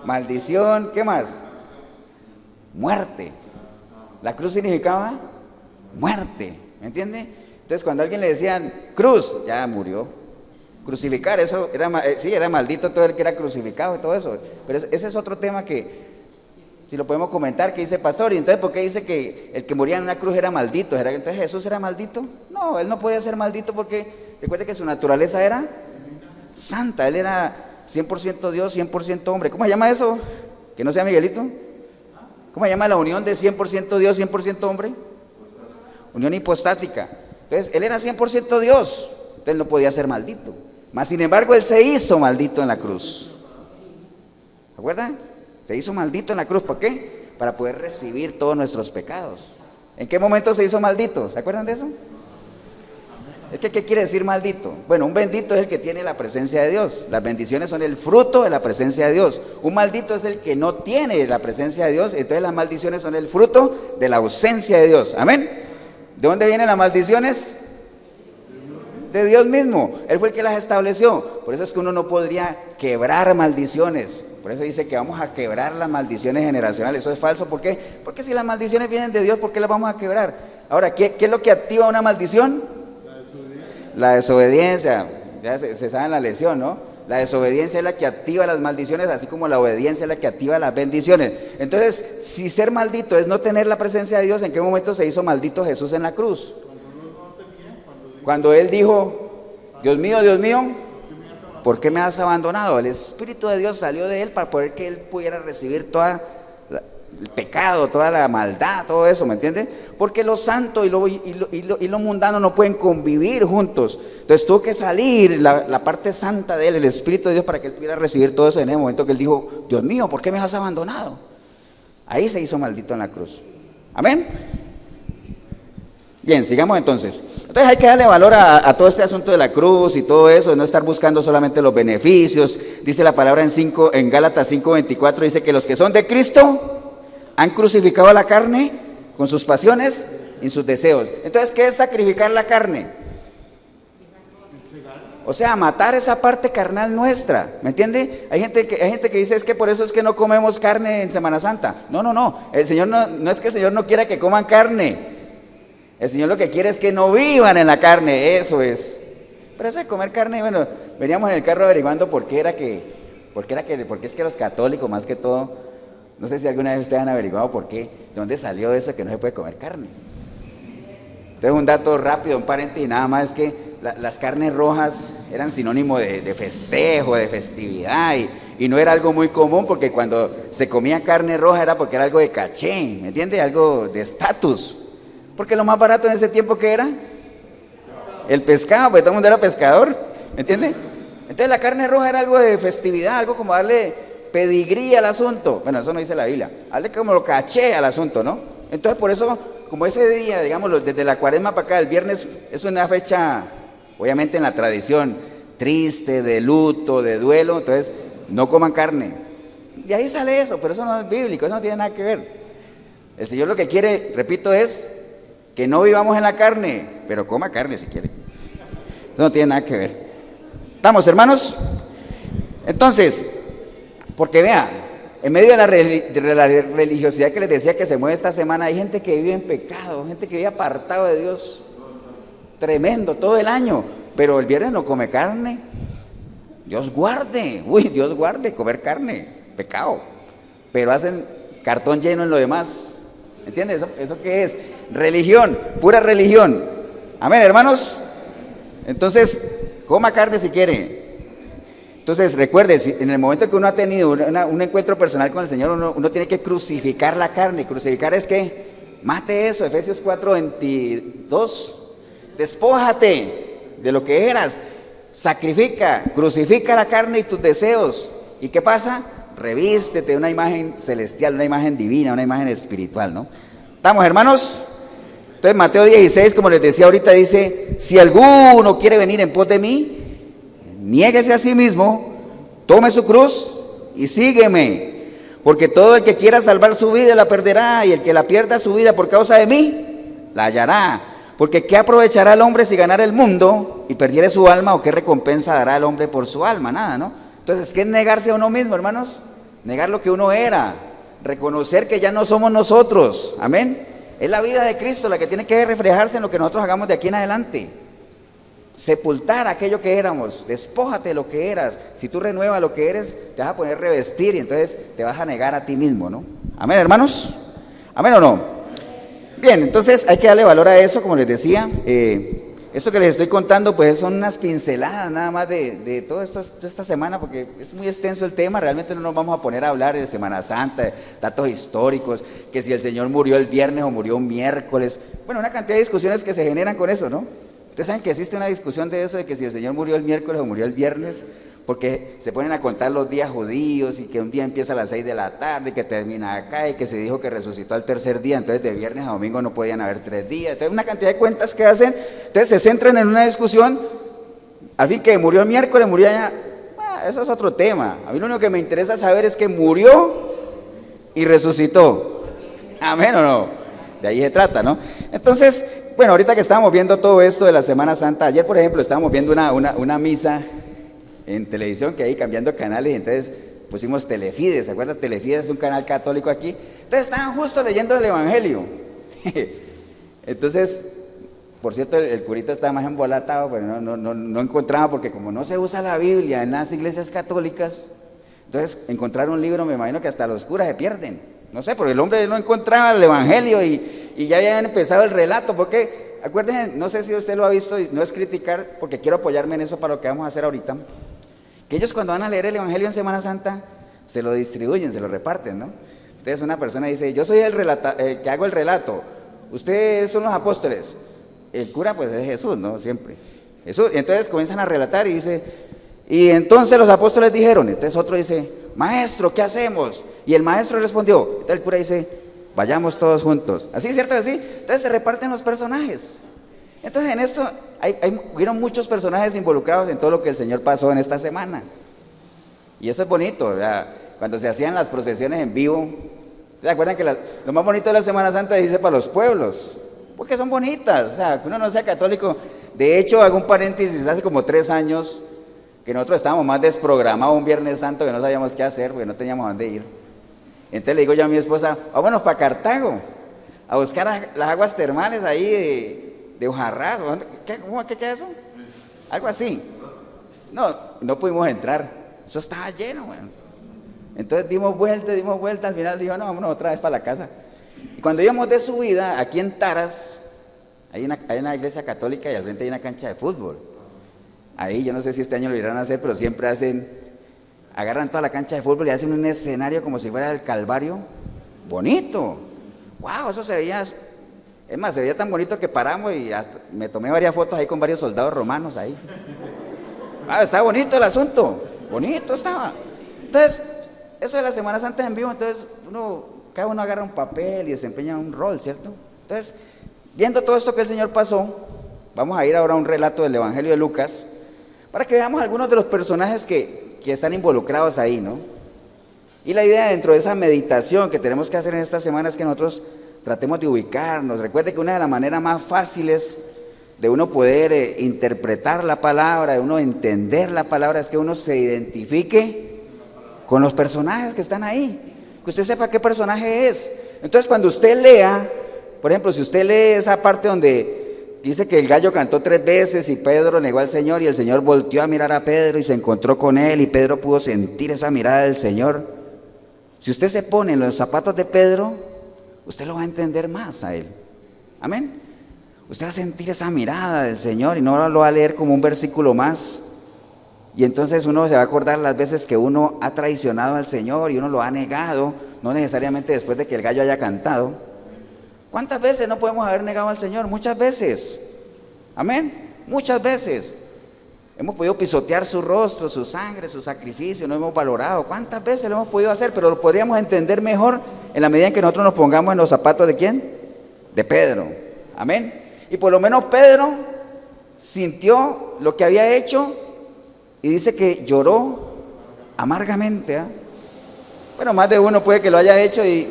Speaker 1: maldición, ¿qué más? Muerte. La cruz significaba muerte, ¿me entiende? Entonces cuando a alguien le decían cruz, ya murió. Crucificar, eso era, sí, era maldito todo el que era crucificado y todo eso. Pero ese es otro tema que, si lo podemos comentar, que dice pastor, y entonces ¿por qué dice que el que moría en una cruz era maldito? Entonces Jesús era maldito. No, él no podía ser maldito porque recuerde que su naturaleza era santa, él era 100% Dios, 100% hombre. ¿Cómo se llama eso? Que no sea Miguelito. ¿Cómo se llama la unión de 100% Dios, 100% hombre? Unión hipostática. Entonces, él era 100% Dios, entonces no podía ser maldito. Mas, sin embargo, él se hizo maldito en la cruz. ¿Se acuerdan? Se hizo maldito en la cruz. ¿Por qué? Para poder recibir todos nuestros pecados. ¿En qué momento se hizo maldito? ¿Se acuerdan de eso? Es que, ¿qué quiere decir maldito? Bueno, un bendito es el que tiene la presencia de Dios. Las bendiciones son el fruto de la presencia de Dios. Un maldito es el que no tiene la presencia de Dios. Entonces las maldiciones son el fruto de la ausencia de Dios. Amén. ¿De dónde vienen las maldiciones? De Dios mismo. Él fue el que las estableció. Por eso es que uno no podría quebrar maldiciones. Por eso dice que vamos a quebrar las maldiciones generacionales. Eso es falso. ¿Por qué? Porque si las maldiciones vienen de Dios, ¿por qué las vamos a quebrar? Ahora, ¿qué es lo que activa una maldición? La desobediencia. Ya se sabe en la lección, ¿no? La desobediencia es la que activa las maldiciones, así como la obediencia es la que activa las bendiciones. Entonces, si ser maldito es no tener la presencia de Dios, ¿en qué momento se hizo maldito Jesús en la cruz? Cuando él dijo, Dios mío, ¿por qué me has abandonado? El Espíritu de Dios salió de él para poder que él pudiera recibir todo el pecado, toda la maldad, todo eso, ¿me entiende? Porque lo santo y lo mundano no pueden convivir juntos. Entonces tuvo que salir la parte santa de él, el Espíritu de Dios, para que él pudiera recibir todo eso en el momento que él dijo, Dios mío, ¿por qué me has abandonado? Ahí se hizo maldito en la cruz. Amén. Bien, sigamos entonces. Entonces hay que darle valor a todo este asunto de la cruz y todo eso, no estar buscando solamente los beneficios. Dice la palabra en Gálatas 5:24, dice que los que son de Cristo han crucificado la carne con sus pasiones y sus deseos. Entonces, ¿qué es sacrificar la carne? O sea, matar esa parte carnal nuestra, ¿me entiende? Hay gente que dice, es que por eso es que no comemos carne en Semana Santa. No. El Señor no es que el Señor no quiera que coman carne. El Señor lo que quiere es que no vivan en la carne, eso es. Pero eso de comer carne, bueno, veníamos en el carro averiguando por qué es que los católicos, más que todo, no sé si alguna vez ustedes han averiguado por qué, de dónde salió eso que no se puede comer carne. Entonces, un dato rápido, un paréntesis, nada más, es que las carnes rojas eran sinónimo de festejo, de festividad, y no era algo muy común, porque cuando se comía carne roja era porque era algo de caché, ¿me entiende? Algo de estatus. Porque lo más barato en ese tiempo, ¿qué era? El pescado, porque todo el mundo era pescador, ¿me entiende? Entonces la carne roja era algo de festividad, algo como darle pedigrí al asunto. Bueno, eso no dice la Biblia, darle como lo caché al asunto, ¿no? Entonces por eso, como ese día, digamos, desde la cuaresma para acá, el viernes es una fecha, obviamente en la tradición, triste, de luto, de duelo, entonces no coman carne. De ahí sale eso, pero eso no es bíblico, eso no tiene nada que ver. El Señor lo que quiere, repito, es que no vivamos en la carne, pero coma carne si quiere. Eso no tiene nada que ver. ¿Estamos, hermanos? Entonces, porque vea, en medio de la religiosidad que les decía que se mueve esta semana, hay gente que vive en pecado, gente que vive apartado de Dios, tremendo, todo el año, pero el viernes no come carne. Dios guarde comer carne, pecado, pero hacen cartón lleno en lo demás. ¿Entiendes? ¿Eso qué es? Religión, pura religión. Amén, hermanos. Entonces, coma carne si quiere. Entonces, recuerde, si en el momento que uno ha tenido un encuentro personal con el Señor, uno tiene que crucificar la carne. Crucificar es que mate eso, Efesios 4:22. Despójate de lo que eras. Sacrifica, crucifica la carne y tus deseos. ¿Y qué pasa? Revístete de una imagen celestial, una imagen divina, una imagen espiritual, ¿no? ¿Estamos, hermanos? Entonces Mateo 16, como les decía ahorita, dice, si alguno quiere venir en pos de mí, niéguese a sí mismo, tome su cruz y sígueme. Porque todo el que quiera salvar su vida la perderá, y el que la pierda su vida por causa de mí, la hallará. Porque ¿qué aprovechará el hombre si ganara el mundo y perdiere su alma? ¿O qué recompensa dará el hombre por su alma? Nada, ¿no? Entonces, ¿qué es negarse a uno mismo, hermanos? Negar lo que uno era, reconocer que ya no somos nosotros, amén. Es la vida de Cristo la que tiene que reflejarse en lo que nosotros hagamos de aquí en adelante. Sepultar aquello que éramos, despójate de lo que eras. Si tú renuevas lo que eres, te vas a poner revestir y entonces te vas a negar a ti mismo, ¿no? Amén, hermanos. Amén o no. Bien, entonces hay que darle valor a eso, como les decía. Esto que les estoy contando, pues son unas pinceladas nada más de toda esta semana, porque es muy extenso el tema. Realmente no nos vamos a poner a hablar de Semana Santa, de datos históricos, que si el Señor murió el viernes o murió un miércoles. Bueno, una cantidad de discusiones que se generan con eso, ¿no? Ustedes saben que existe una discusión de eso, de que si el Señor murió el miércoles o murió el viernes, porque se ponen a contar los días judíos y que un día empieza a las 6 de la tarde y que termina acá y que se dijo que resucitó al tercer día, entonces de viernes a domingo no podían haber 3 días. Entonces una cantidad de cuentas que hacen, entonces se centran en una discusión, al fin que murió el miércoles, murió allá, eso es otro tema. A mí lo único que me interesa saber es que murió y resucitó. Amén o no, de ahí se trata, ¿no? Entonces, bueno, ahorita que estábamos viendo todo esto de la Semana Santa, ayer por ejemplo estábamos viendo una misa en televisión, que ahí cambiando canales, y entonces pusimos Telefides. ¿Se acuerdan? Telefides es un canal católico aquí. Entonces estaban justo leyendo el Evangelio. Entonces, por cierto, el curita estaba más embolatado, pero no encontraba, porque como no se usa la Biblia en las iglesias católicas, entonces encontrar un libro, me imagino que hasta los curas se pierden. No sé, porque el hombre no encontraba el Evangelio y ya habían empezado el relato, porque acuérdense, no sé si usted lo ha visto, y no es criticar, porque quiero apoyarme en eso para lo que vamos a hacer ahorita, que ellos cuando van a leer el Evangelio en Semana Santa, se lo distribuyen, se lo reparten, ¿no? Entonces una persona dice, yo soy el que hago el relato, ustedes son los apóstoles, el cura pues es Jesús, ¿no? Siempre, Jesús. Y entonces comienzan a relatar y dice, y entonces los apóstoles dijeron, entonces otro dice, maestro, ¿qué hacemos? Y el maestro respondió, entonces el cura dice, vayamos todos juntos. ¿Así, cierto? Así. Entonces se reparten los personajes. Entonces en esto hubieron muchos personajes involucrados en todo lo que el Señor pasó en esta semana. Y eso es bonito, ¿verdad? Cuando se hacían las procesiones en vivo. ¿Se acuerdan que lo más bonito de la Semana Santa se dice para los pueblos? Porque son bonitas, o sea, que uno no sea católico. De hecho, hago un paréntesis, hace como 3 años que nosotros estábamos más desprogramados un Viernes Santo, que no sabíamos qué hacer porque no teníamos a dónde ir. Entonces le digo yo a mi esposa, vámonos para Cartago, a buscar las aguas termales ahí de Hojarrás. ¿Qué es eso? Algo así. No pudimos entrar, eso estaba lleno, bueno. Entonces dimos vuelta, al final dijo, no, vámonos otra vez para la casa. Y cuando íbamos de subida, aquí en Taras, hay una iglesia católica y al frente hay una cancha de fútbol. Ahí, yo no sé si este año lo irán a hacer, pero siempre agarran toda la cancha de fútbol y hacen un escenario como si fuera el Calvario, bonito. Wow, eso se veía, es más, se veía tan bonito que paramos y hasta me tomé varias fotos ahí con varios soldados romanos ahí. Estaba bonito el asunto, bonito estaba. Entonces, eso de la Semana Santa en vivo, entonces cada uno agarra un papel y desempeña un rol, ¿cierto? Entonces, viendo todo esto que el Señor pasó, vamos a ir ahora a un relato del Evangelio de Lucas, para que veamos algunos de los personajes que están involucrados ahí, ¿no? Y la idea dentro de esa meditación que tenemos que hacer en esta semana es que nosotros tratemos de ubicarnos. Recuerde que una de las maneras más fáciles de uno poder interpretar la palabra, de uno entender la palabra, es que uno se identifique con los personajes que están ahí, que usted sepa qué personaje es. Entonces cuando usted lea, por ejemplo, si usted lee esa parte donde dice que el gallo cantó 3 veces y Pedro negó al Señor y el Señor volteó a mirar a Pedro y se encontró con él y Pedro pudo sentir esa mirada del Señor. Si usted se pone en los zapatos de Pedro, usted lo va a entender más a él. Amén. Usted va a sentir esa mirada del Señor y no lo va a leer como un versículo más. Y entonces uno se va a acordar las veces que uno ha traicionado al Señor y uno lo ha negado, no necesariamente después de que el gallo haya cantado. ¿Cuántas veces no podemos haber negado al Señor? Muchas veces. Amén. Muchas veces. Hemos podido pisotear su rostro, su sangre, su sacrificio, no hemos valorado. ¿Cuántas veces lo hemos podido hacer? Pero lo podríamos entender mejor en la medida en que nosotros nos pongamos en los zapatos ¿de quién? De Pedro. Amén. Y por lo menos Pedro sintió lo que había hecho y dice que lloró amargamente. Bueno, más de uno puede que lo haya hecho y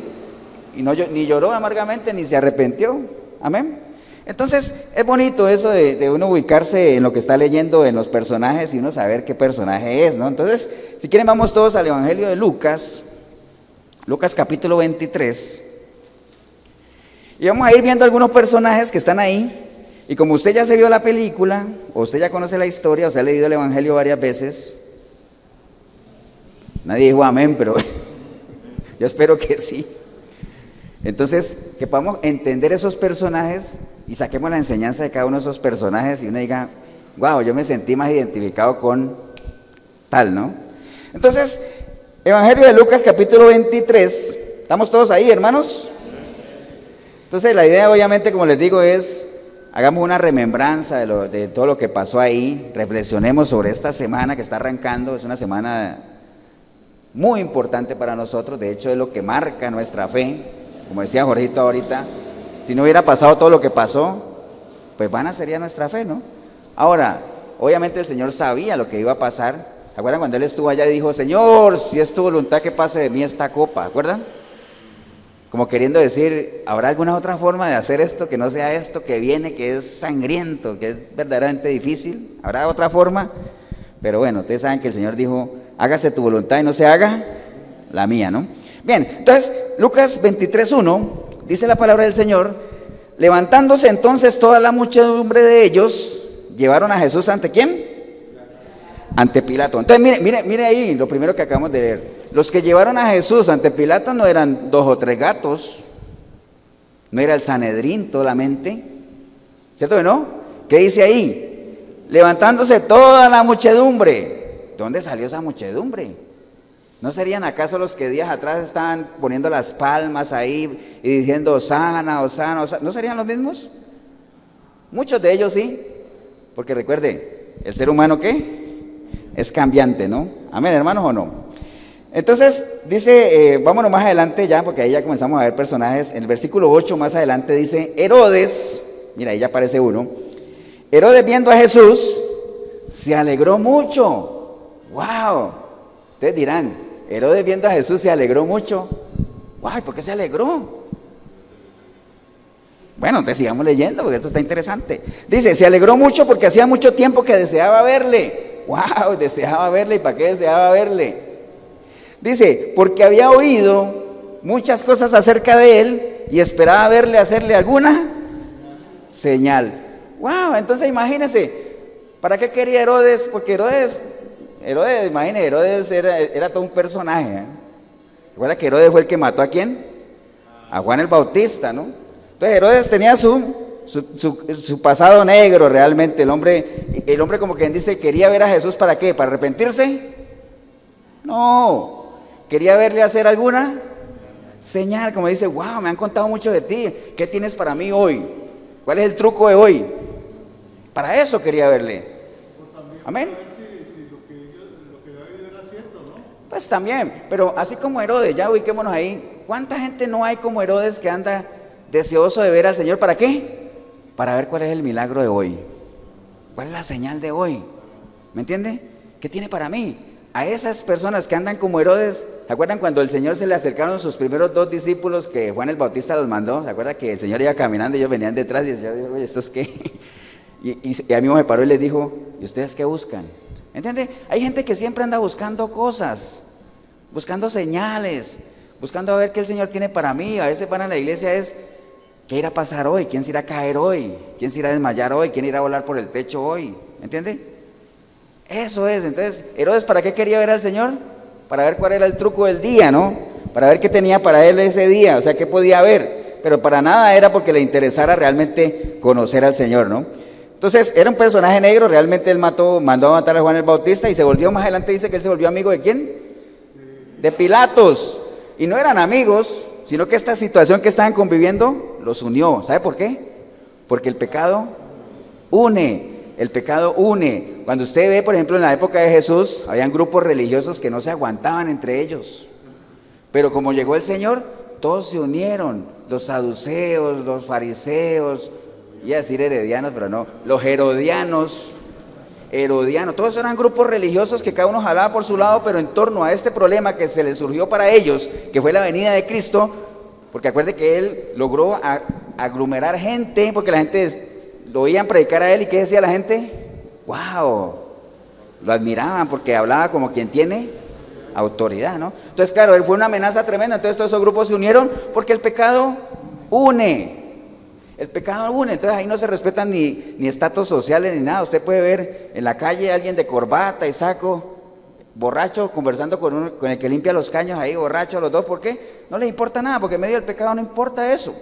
Speaker 1: no, ni lloró amargamente ni se arrepintió. Amén. Entonces es bonito eso de uno ubicarse en lo que está leyendo, en los personajes y uno saber qué personaje es, ¿no? Entonces, si quieren vamos todos al Evangelio de Lucas, Lucas capítulo 23, y vamos a ir viendo algunos personajes que están ahí, y como usted ya se vio la película, o usted ya conoce la historia, o se ha leído el Evangelio varias veces, nadie dijo amén, pero yo espero que sí. Entonces, que podamos entender esos personajes y saquemos la enseñanza de cada uno de esos personajes y uno diga, wow, yo me sentí más identificado con tal, ¿no? Entonces, Evangelio de Lucas capítulo 23, ¿estamos todos ahí, hermanos? Entonces, la idea obviamente, como les digo, es, hagamos una remembranza de todo lo que pasó ahí, reflexionemos sobre esta semana que está arrancando, es una semana muy importante para nosotros, de hecho es lo que marca nuestra fe. Como decía Jorgito ahorita, si no hubiera pasado todo lo que pasó, pues vana sería nuestra fe, ¿no? Ahora, obviamente el Señor sabía lo que iba a pasar. ¿Se acuerdan cuando Él estuvo allá y dijo, Señor, si es tu voluntad que pase de mí esta copa? ¿Se acuerdan? Como queriendo decir, ¿habrá alguna otra forma de hacer esto que no sea esto que viene, que es sangriento, que es verdaderamente difícil? ¿Habrá otra forma? Pero bueno, ustedes saben que el Señor dijo, hágase tu voluntad y no se haga la mía, ¿no? Bien, entonces Lucas 23:1 dice la palabra del Señor, levantándose entonces toda la muchedumbre de ellos, llevaron a Jesús ¿ante quién? Ante Pilato. Entonces mire ahí lo primero que acabamos de leer, los que llevaron a Jesús ante Pilato no eran 2 o 3 gatos, no era el Sanedrín solamente, ¿cierto que no? ¿Qué dice ahí? Levantándose toda la muchedumbre. ¿De dónde salió esa muchedumbre? ¿No serían acaso los que días atrás estaban poniendo las palmas ahí y diciendo Hosana, Hosana, Hosana? ¿No serían los mismos? Muchos de ellos sí, porque recuerde, el ser humano ¿qué? Es cambiante, ¿no? Amén, hermanos, ¿o no? Entonces dice, vámonos más adelante ya, porque ahí ya comenzamos a ver personajes. En el versículo 8 más adelante dice, Herodes, mira ahí ya aparece uno, Herodes viendo a Jesús se alegró mucho. ¡Wow! Ustedes dirán, Herodes viendo a Jesús se alegró mucho. Guay, ¿por qué se alegró? Bueno, entonces sigamos leyendo porque esto está interesante. Dice, se alegró mucho porque hacía mucho tiempo que deseaba verle. Wow, deseaba verle. ¿Y para qué deseaba verle? Dice, porque había oído muchas cosas acerca de él y esperaba verle, hacerle alguna señal. Wow, entonces imagínense, ¿para qué quería Herodes? Porque Herodes, imagínense, Herodes era todo un personaje, ¿eh? Recuerda que Herodes fue el que mató ¿a quién? A Juan el Bautista, ¿no? Entonces Herodes tenía su pasado negro realmente, el hombre como quien dice, quería ver a Jesús ¿para qué? ¿Para arrepentirse? No, quería verle hacer alguna señal, como dice, wow, me han contado mucho de ti, ¿qué tienes para mí hoy? ¿Cuál es el truco de hoy? Para eso quería verle. Amén. Pues también, pero así como Herodes, ya ubiquémonos ahí, ¿cuánta gente no hay como Herodes que anda deseoso de ver al Señor? ¿Para qué? Para ver cuál es el milagro de hoy, cuál es la señal de hoy, ¿me entiende? ¿Qué tiene para mí? A esas personas que andan como Herodes, ¿se acuerdan cuando el Señor se le acercaron sus primeros 2 discípulos que Juan el Bautista los mandó? ¿Se acuerdan que el Señor iba caminando y ellos venían detrás y decían, oye, ¿estos qué? Y a mí me paró y les dijo, ¿y ustedes qué buscan? ¿Entiende? Hay gente que siempre anda buscando cosas, buscando señales, buscando a ver qué el Señor tiene para mí. A veces van a la iglesia es, ¿qué irá a pasar hoy? ¿Quién se irá a caer hoy? ¿Quién se irá a desmayar hoy? ¿Quién irá a volar por el techo hoy? ¿Me entiende? Eso es. Entonces, Herodes, ¿para qué quería ver al Señor? Para ver cuál era el truco del día, ¿no? Para ver qué tenía para él ese día, o sea, qué podía ver. Pero para nada era porque le interesara realmente conocer al Señor, ¿no? Entonces, era un personaje negro, realmente él mandó a matar a Juan el Bautista y se volvió, más adelante dice que él se volvió amigo ¿de quién? De Pilatos. Y no eran amigos, sino que esta situación que estaban conviviendo los unió. ¿Sabe por qué? Porque el pecado une. El pecado une. Cuando usted ve, por ejemplo, en la época de Jesús, habían grupos religiosos que no se aguantaban entre ellos. Pero como llegó el Señor, todos se unieron. Los saduceos, los fariseos, iba a decir heredianos, pero no, los herodianos. herodiano, todos eran grupos religiosos que cada uno jalaba por su lado, pero en torno a este problema que se les surgió para ellos, que fue la venida de Cristo, porque acuerde que él logró aglomerar gente, porque la gente lo oían predicar a él, y ¿qué decía la gente? ¡Wow! Lo admiraban porque hablaba como quien tiene autoridad, ¿no? Entonces, claro, él fue una amenaza tremenda. Entonces todos esos grupos se unieron porque el pecado une. El pecado une. Entonces ahí no se respetan ni estatus sociales ni nada. Usted puede ver en la calle a alguien de corbata y saco, borracho, conversando con el que limpia los caños ahí, borracho, los dos. ¿Por qué? No les importa nada, porque en medio del pecado no importa eso.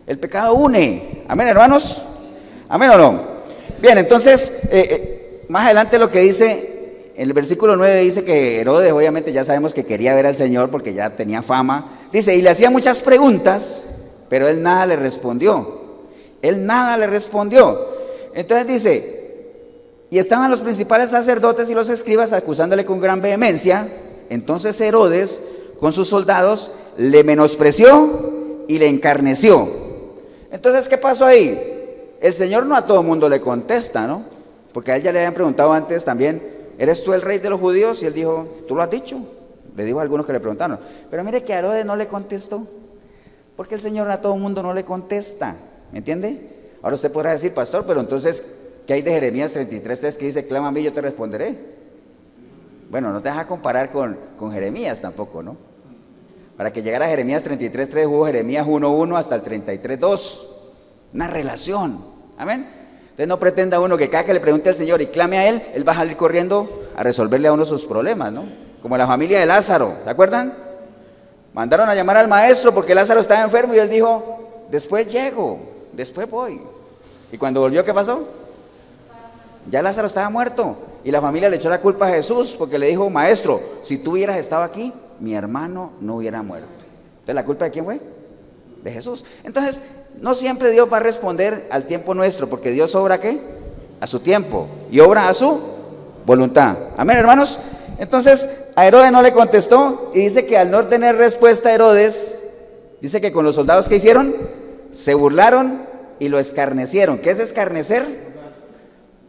Speaker 1: El pecado une. ¿Amén, hermanos? ¿Amén o no? Bien, entonces más adelante lo que dice, en el versículo 9 dice que Herodes, obviamente ya sabemos que quería ver al Señor porque ya tenía fama. Dice, y le hacía muchas preguntas, pero él nada le respondió. Él nada le respondió. Entonces dice, y estaban los principales sacerdotes y los escribas acusándole con gran vehemencia. Entonces Herodes, con sus soldados, le menospreció y le encarneció. Entonces, ¿qué pasó ahí? El Señor no a todo mundo le contesta, ¿no? Porque a él ya le habían preguntado antes también, ¿eres tú el rey de los judíos? Y él dijo, ¿tú lo has dicho? Le dijo a algunos que le preguntaron. Pero mire que a Herodes no le contestó, porque el Señor a todo mundo no le contesta, ¿me entiende? Ahora usted podrá decir, pastor, pero entonces, ¿qué hay de Jeremías 33:3 que dice, clama a mí, yo te responderé? Bueno, no te vas a comparar con Jeremías tampoco, ¿no? Para que llegara a Jeremías 33:3 hubo Jeremías 1:1 hasta el 33:2, una relación, amén. Entonces no pretenda uno que cada que le pregunte al Señor y clame a Él, Él va a salir corriendo a resolverle a uno sus problemas, ¿no? Como la familia de Lázaro, ¿se acuerdan? Mandaron a llamar al maestro porque Lázaro estaba enfermo y él dijo, después llego, después voy. Y cuando volvió, ¿qué pasó? Ya Lázaro estaba muerto y la familia le echó la culpa a Jesús porque le dijo, maestro, si tú hubieras estado aquí, mi hermano no hubiera muerto. Entonces, ¿la culpa de quién fue? De Jesús. Entonces, no siempre Dios va a responder al tiempo nuestro, porque Dios obra ¿qué? A su tiempo y obra a su voluntad. Amén, hermanos. Entonces, a Herodes no le contestó y dice que al no tener respuesta a Herodes, dice que con los soldados que hicieron, se burlaron y lo escarnecieron. ¿Qué es escarnecer?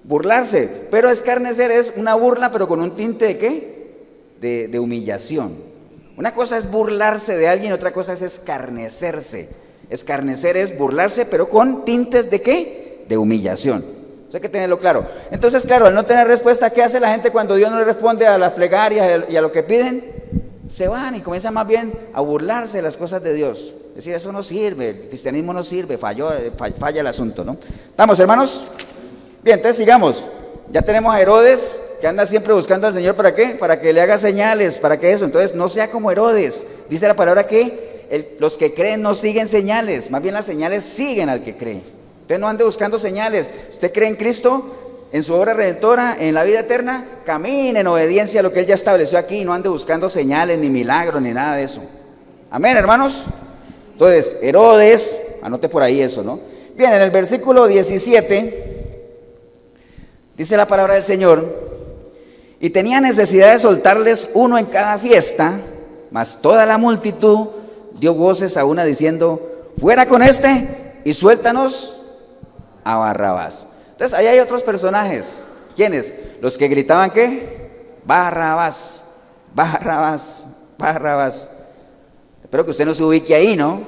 Speaker 1: Burlarse. Pero escarnecer es una burla, pero con un tinte de ¿qué? De humillación. Una cosa es burlarse de alguien, otra cosa es escarnecerse. Escarnecer es burlarse, pero con tintes de ¿qué? De humillación. Eso hay que tenerlo claro. Entonces, claro, al no tener respuesta, ¿qué hace la gente cuando Dios no le responde a las plegarias y a lo que piden? Se van y comienzan más bien a burlarse de las cosas de Dios. Es decir, eso no sirve, el cristianismo no sirve, falla el asunto, ¿no? ¿Estamos, hermanos? Bien, entonces sigamos. Ya tenemos a Herodes, que anda siempre buscando al Señor, ¿para qué? Para que le haga señales, ¿para qué eso? Entonces, no sea como Herodes. Dice la palabra que los que creen no siguen señales, más bien las señales siguen al que cree. Usted no ande buscando señales. Usted cree en Cristo, en su obra redentora, en la vida eterna, camine en obediencia a lo que Él ya estableció aquí y no ande buscando señales, ni milagros, ni nada de eso. Amén, hermanos. Entonces, Herodes, anote por ahí eso, ¿no? Bien, en el versículo 17, dice la palabra del Señor, y tenía necesidad de soltarles uno en cada fiesta, mas toda la multitud dio voces a una diciendo, fuera con este y suéltanos a Barrabás. Entonces ahí hay otros personajes. ¿Quiénes? Los que gritaban ¿qué? Barrabás, Barrabás, Barrabás. Espero que usted no se ubique ahí, ¿no?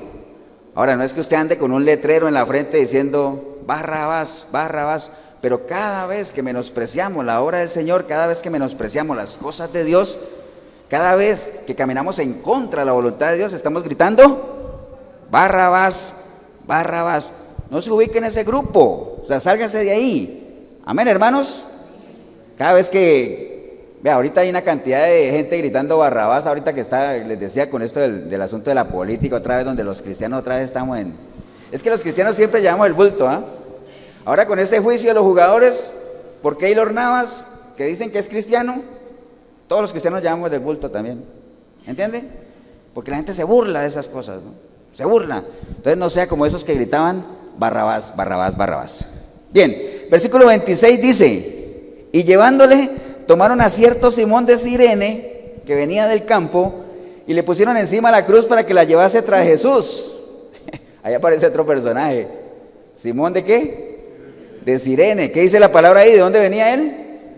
Speaker 1: Ahora, no es que usted ande con un letrero en la frente diciendo Barrabás, Barrabás. Pero cada vez que menospreciamos la obra del Señor, cada vez que menospreciamos las cosas de Dios, cada vez que caminamos en contra de la voluntad de Dios, estamos gritando Barrabás, Barrabás. No se ubiquen en ese grupo, o sea, sálganse de ahí. Amén, hermanos. Cada vez que, vea, ahorita hay una cantidad de gente gritando Barrabás, ahorita que les decía con esto del asunto de la política, otra vez donde los cristianos otra vez estamos en... Es que los cristianos siempre llevamos el bulto, ¿ah? Ahora con ese juicio de los jugadores, ¿por qué Keylor Navas, que dicen que es cristiano? Todos los cristianos llevamos del bulto también, ¿entiende? Porque la gente se burla de esas cosas, ¿no? Se burla. Entonces no sea como esos que gritaban Barrabás, Barrabás, Barrabás. Bien, versículo 26 dice, y llevándole, tomaron a cierto Simón de Cirene, que venía del campo, y le pusieron encima la cruz para que la llevase tras Jesús. Ahí aparece otro personaje. ¿Simón de qué? De Cirene. ¿Qué dice la palabra ahí? ¿De dónde venía él?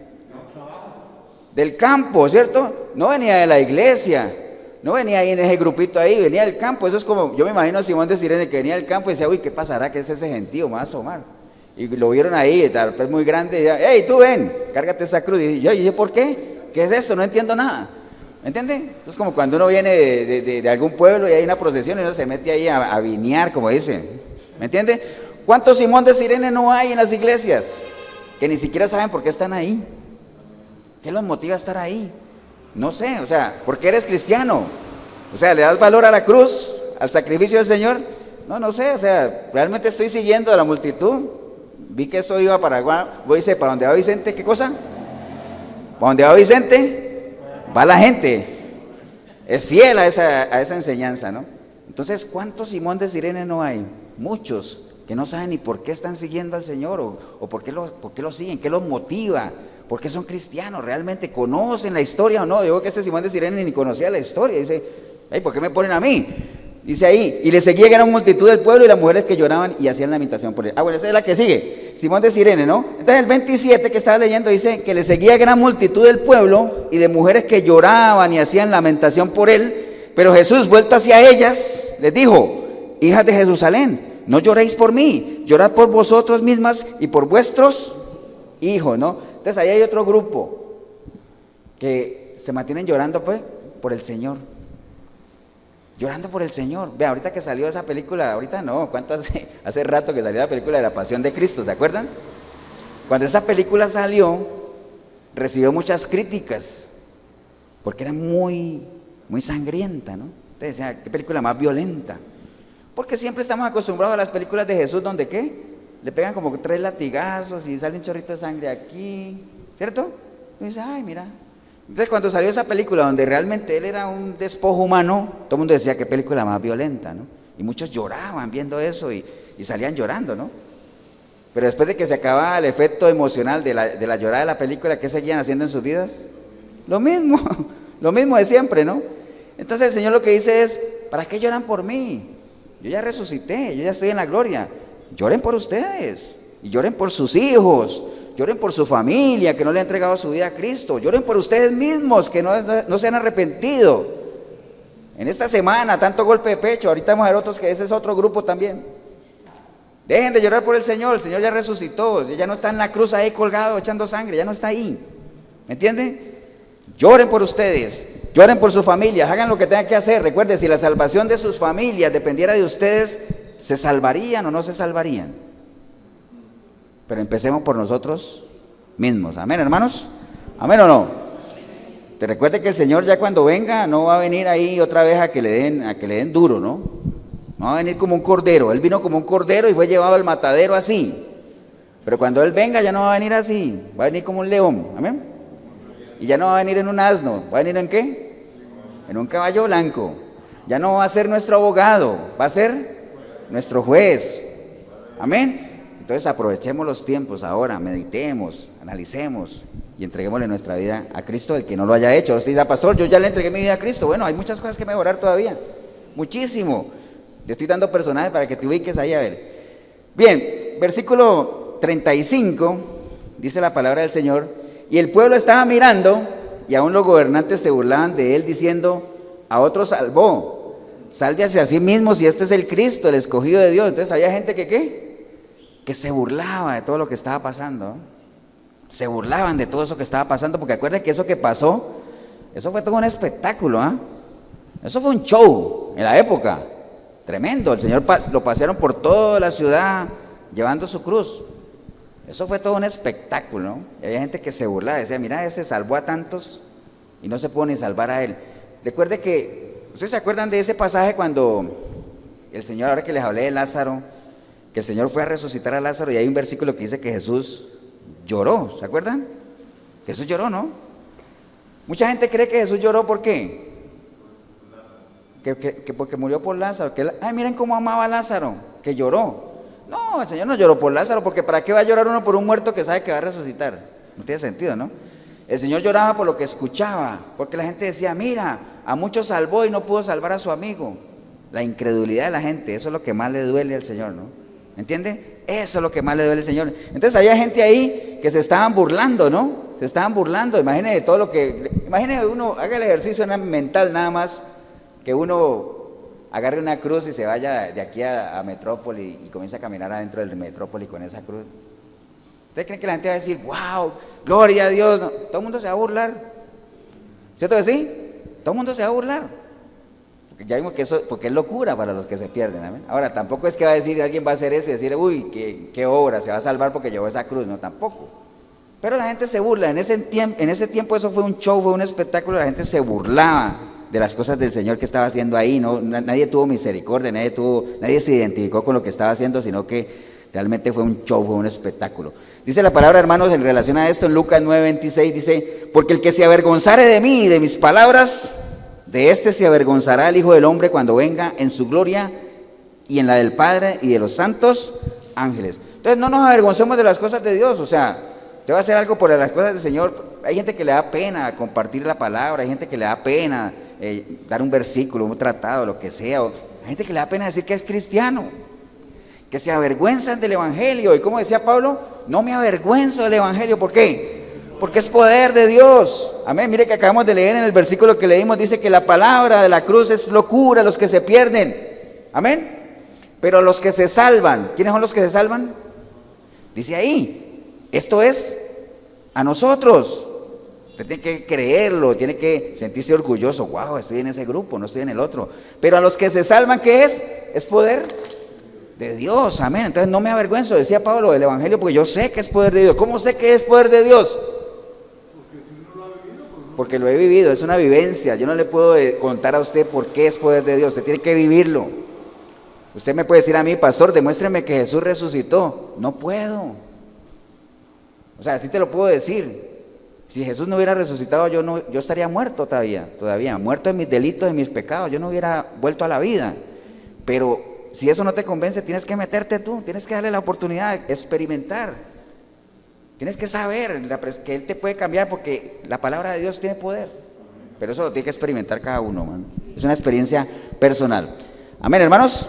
Speaker 1: del campo, ¿cierto? No venía de la iglesia, no venía ahí en ese grupito ahí, venía del campo. Eso es como, yo me imagino a Simón de Cirene que venía del campo y decía, uy, ¿qué pasará? ¿Qué es ese gentío? Me va a asomar. Y lo vieron ahí, tal vez muy grande, y decía, hey, tú ven, cárgate esa cruz. Y yo, ¿por qué? ¿Qué es eso? No entiendo nada. ¿Me entiendes? Es como cuando uno viene de algún pueblo y hay una procesión y uno se mete ahí a vinear, como dicen. ¿Me entiendes? ¿Cuántos Simón de Cirene no hay en las iglesias? Que ni siquiera saben por qué están ahí. ¿Qué los motiva a estar ahí? No sé, o sea, ¿por qué eres cristiano? O sea, ¿le das valor a la cruz, al sacrificio del Señor? No sé, o sea, realmente estoy siguiendo a la multitud. Vi que eso iba para, voy a decir, ¿para dónde va Vicente? ¿Qué cosa? ¿Para dónde va Vicente? Va la gente. Es fiel a esa enseñanza, ¿no? Entonces, ¿cuántos Simón de Cirene no hay? Muchos que no saben ni por qué están siguiendo al Señor o por qué lo siguen, qué los motiva, por qué son cristianos, realmente conocen la historia o no. Digo que este Simón de Cirene ni conocía la historia, dice, hey, ¿por qué me ponen a mí? Dice ahí, y le seguía gran multitud del pueblo y las mujeres que lloraban y hacían lamentación por él. Bueno, esa es la que sigue, Simón de Cirene, ¿no? Entonces el 27 que estaba leyendo dice que le seguía gran multitud del pueblo y de mujeres que lloraban y hacían lamentación por él, pero Jesús, vuelto hacia ellas, les dijo, hijas de Jerusalén, no lloréis por mí, llorad por vosotros mismas y por vuestros hijos, ¿no? Entonces ahí hay otro grupo que se mantienen llorando pues por el Señor, llorando por el Señor. Vea, ahorita que salió esa película, ahorita no, ¿cuánto hace rato que salió la película de la Pasión de Cristo, ¿se acuerdan? Cuando esa película salió, recibió muchas críticas, porque era muy sangrienta, ¿no? Entonces decían, ¿qué película más violenta? Porque siempre estamos acostumbrados a las películas de Jesús donde ¿qué? Le pegan como 3 latigazos y sale un chorrito de sangre aquí, ¿cierto? Y dice, ay, mira. Entonces cuando salió esa película donde realmente él era un despojo humano, todo el mundo decía, qué película más violenta, ¿no? Y muchos lloraban viendo eso y salían llorando, ¿no? Pero después de que se acababa el efecto emocional de la llorada de la película, ¿qué seguían haciendo en sus vidas? Lo mismo de siempre, ¿no? Entonces el Señor lo que dice es, ¿para qué lloran por mí? Yo ya resucité, yo ya estoy en la gloria. Lloren por ustedes y lloren por sus hijos, lloren por su familia que no le ha entregado su vida a Cristo, lloren por ustedes mismos que no se han arrepentido. En esta semana, tanto golpe de pecho, ahorita vamos a ver otros que ese es otro grupo también. Dejen de llorar por el Señor ya resucitó, ya no está en la cruz ahí colgado echando sangre, ya no está ahí. ¿Me entienden? Lloren por ustedes, lloren por sus familias, hagan lo que tengan que hacer. Recuerden, si la salvación de sus familias dependiera de ustedes, ¿se salvarían o no se salvarían? Pero empecemos por nosotros mismos. ¿Amén, hermanos? ¿Amén o no? Te recuerde que el Señor ya cuando venga no va a venir ahí otra vez a que le den duro, ¿no? No va a venir como un cordero. Él vino como un cordero y fue llevado al matadero así. Pero cuando Él venga ya no va a venir así, va a venir como un león. ¿Amén? Y ya no va a venir en un asno, ¿va a venir en qué? En un caballo blanco. Ya no va a ser nuestro abogado, va a ser nuestro juez. Amén. Entonces aprovechemos los tiempos ahora, meditemos, analicemos y entreguémosle nuestra vida a Cristo, el que no lo haya hecho. Usted dice, pastor, yo ya le entregué mi vida a Cristo. Bueno, hay muchas cosas que mejorar todavía, muchísimo. Te estoy dando personajes para que te ubiques ahí a ver. Bien, versículo 35, dice la palabra del Señor. Y el pueblo estaba mirando, y aún los gobernantes se burlaban de él, diciendo, a otro salvó, sálvese a sí mismo si este es el Cristo, el escogido de Dios. Entonces había gente que ¿qué? Que se burlaba de todo lo que estaba pasando, ¿no? Se burlaban de todo eso que estaba pasando, porque acuérdense que eso que pasó, eso fue todo un espectáculo, ¿ah? Eso fue un show en la época, tremendo. El Señor lo pasearon por toda la ciudad llevando su cruz. Eso fue todo un espectáculo, ¿no? Y había gente que se burlaba, decía, mira, ese salvó a tantos y no se pudo ni salvar a él. Recuerde que, ¿ustedes se acuerdan de ese pasaje cuando el Señor, ahora que les hablé de Lázaro, que el Señor fue a resucitar a Lázaro y hay un versículo que dice que Jesús lloró, ¿se acuerdan? Jesús lloró, ¿no? Mucha gente cree que Jesús lloró, ¿por qué? Que porque murió por Lázaro, ay, miren cómo amaba a Lázaro, que lloró. No, el Señor no lloró por Lázaro, porque ¿para qué va a llorar uno por un muerto que sabe que va a resucitar? No tiene sentido, ¿no? El Señor lloraba por lo que escuchaba, porque la gente decía, mira, a muchos salvó y no pudo salvar a su amigo. La incredulidad de la gente, eso es lo que más le duele al Señor, ¿no? ¿Entiende? Eso es lo que más le duele al Señor. Entonces había gente ahí que se estaban burlando, ¿no? Se estaban burlando. Imagínese todo lo que... Imagínese uno, haga el ejercicio mental nada más, que uno agarre una cruz y se vaya de aquí a Metrópoli y comience a caminar adentro del Metrópoli con esa cruz. ¿Ustedes creen que la gente va a decir, wow, gloria a Dios? No, todo el mundo se va a burlar. ¿Cierto que sí? Todo el mundo se va a burlar. Porque ya vimos que eso, porque es locura para los que se pierden. ¿Amén? Ahora, tampoco es que va a decir, alguien va a hacer eso y decir, uy, qué obra, se va a salvar porque llevó esa cruz. No, tampoco. Pero la gente se burla. En ese tiempo eso fue un show, fue un espectáculo. La gente se burlaba de las cosas del Señor que estaba haciendo ahí. No, nadie tuvo misericordia, nadie se identificó con lo que estaba haciendo, sino que realmente fue un show, fue un espectáculo. Dice la palabra, hermanos, en relación a esto, en Lucas 9:26, dice, porque el que se avergonzare de mí y de mis palabras, de este se avergonzará el Hijo del Hombre cuando venga en su gloria y en la del Padre y de los santos ángeles. Entonces no nos avergoncemos de las cosas de Dios. O sea, te va a hacer algo por las cosas del Señor. Hay gente que le da pena compartir la palabra, hay gente que le da pena dar un versículo, un tratado, lo que sea. Hay gente que le da pena decir que es cristiano, que se avergüenzan del Evangelio. Y como decía Pablo, no me avergüenzo del Evangelio. ¿Por qué? Porque es poder de Dios. Amén. Mire que acabamos de leer en el versículo que leímos, dice que la palabra de la cruz es locura a los que se pierden. Amén. Pero los que se salvan, ¿quiénes son los que se salvan? Dice ahí, esto es a nosotros. Usted tiene que creerlo, tiene que sentirse orgulloso. Wow, estoy en ese grupo, no estoy en el otro. Pero a los que se salvan, ¿qué es? Es poder de Dios. Amén. Entonces no me avergüenzo, decía Pablo, del Evangelio, porque yo sé que es poder de Dios. ¿Cómo sé que es poder de Dios? Porque lo he vivido, es una vivencia. Yo no le puedo contar a usted por qué es poder de Dios. Usted tiene que vivirlo. Usted me puede decir a mí, pastor, demuéstreme que Jesús resucitó. No puedo. O sea, así te lo puedo decir. Si Jesús no hubiera resucitado, yo estaría muerto todavía, muerto en mis delitos, en mis pecados. Yo no hubiera vuelto a la vida. Pero si eso no te convence, tienes que meterte tú, tienes que darle la oportunidad de experimentar. Tienes que saber que Él te puede cambiar, porque la palabra de Dios tiene poder. Pero eso lo tiene que experimentar cada uno, man. Es una experiencia personal. Amén, hermanos.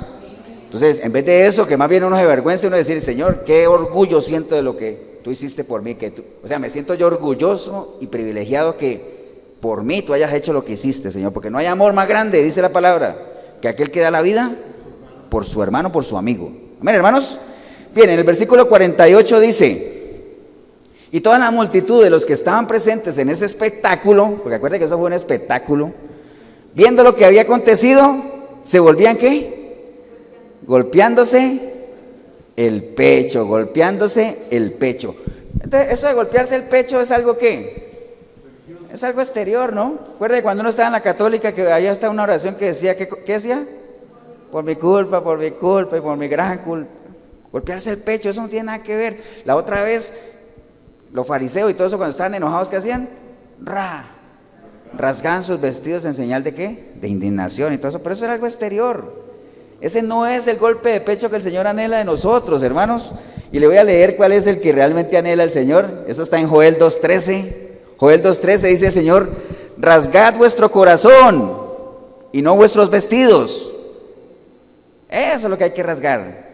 Speaker 1: Entonces, en vez de eso, que más bien uno se avergüenza, uno decir, Señor, qué orgullo siento de lo que tú hiciste por mí. O sea, me siento yo orgulloso y privilegiado que por mí tú hayas hecho lo que hiciste, Señor. Porque no hay amor más grande, dice la palabra, que aquel que da la vida por su hermano, por su amigo. Amén, hermanos. Bien, en el versículo 48 dice, y toda la multitud de los que estaban presentes en ese espectáculo, porque acuérdense que eso fue un espectáculo, viendo lo que había acontecido, se volvían ¿qué? Golpeándose el pecho. Entonces, eso de golpearse el pecho es algo ¿qué? Es algo exterior, ¿no? Recuerde cuando uno estaba en la católica, que había hasta una oración que decía, ¿qué decía? Por mi culpa y por mi gran culpa. Golpearse el pecho, eso no tiene nada que ver. La otra vez, los fariseos y todo eso, cuando estaban enojados, ¿qué hacían? Rasgaban sus vestidos en señal de ¿qué? De indignación y todo eso, pero eso era algo exterior. Ese no es el golpe de pecho que el Señor anhela de nosotros, hermanos. Y le voy a leer cuál es el que realmente anhela el Señor. Eso está en Joel 2:13. Joel 2:13 dice el Señor, rasgad vuestro corazón y no vuestros vestidos. Eso es lo que hay que rasgar.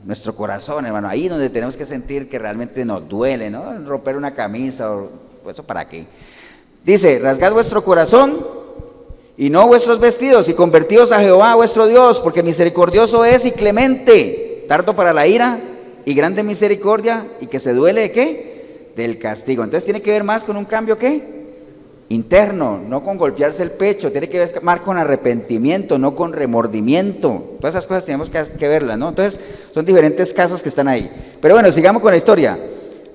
Speaker 1: Nuestro corazón, hermano, ahí donde tenemos que sentir que realmente nos duele, ¿no? Romper una camisa, o eso para qué. Dice, rasgad vuestro corazón y no vuestros vestidos, y convertíos a Jehová vuestro Dios, porque misericordioso es y clemente, tardo para la ira y grande misericordia, y que se duele ¿de qué? Del castigo. Entonces tiene que ver más con un cambio ¿qué? Interno, no con golpearse el pecho, tiene que ver más con arrepentimiento, no con remordimiento. Todas esas cosas tenemos que verlas, ¿no? Entonces son diferentes casos que están ahí. Pero bueno, sigamos con la historia.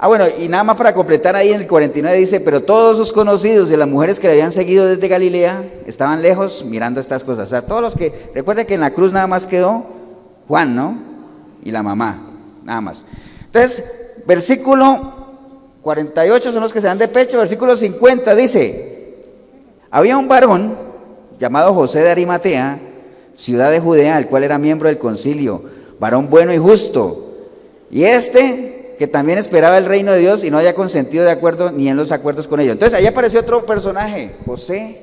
Speaker 1: Bueno, y nada más para completar ahí en el 49 dice, pero todos sus conocidos de las mujeres que le habían seguido desde Galilea estaban lejos mirando estas cosas. O sea, todos los que, recuerden que en la cruz nada más quedó Juan, ¿no? Y la mamá, nada más. Entonces, versículo 48 son los que se dan de pecho. Versículo 50 dice, había un varón llamado José de Arimatea, ciudad de Judea, el cual era miembro del concilio, varón bueno y justo, y que también esperaba el reino de Dios y no había consentido de acuerdo ni en los acuerdos con ellos. Entonces ahí apareció otro personaje, José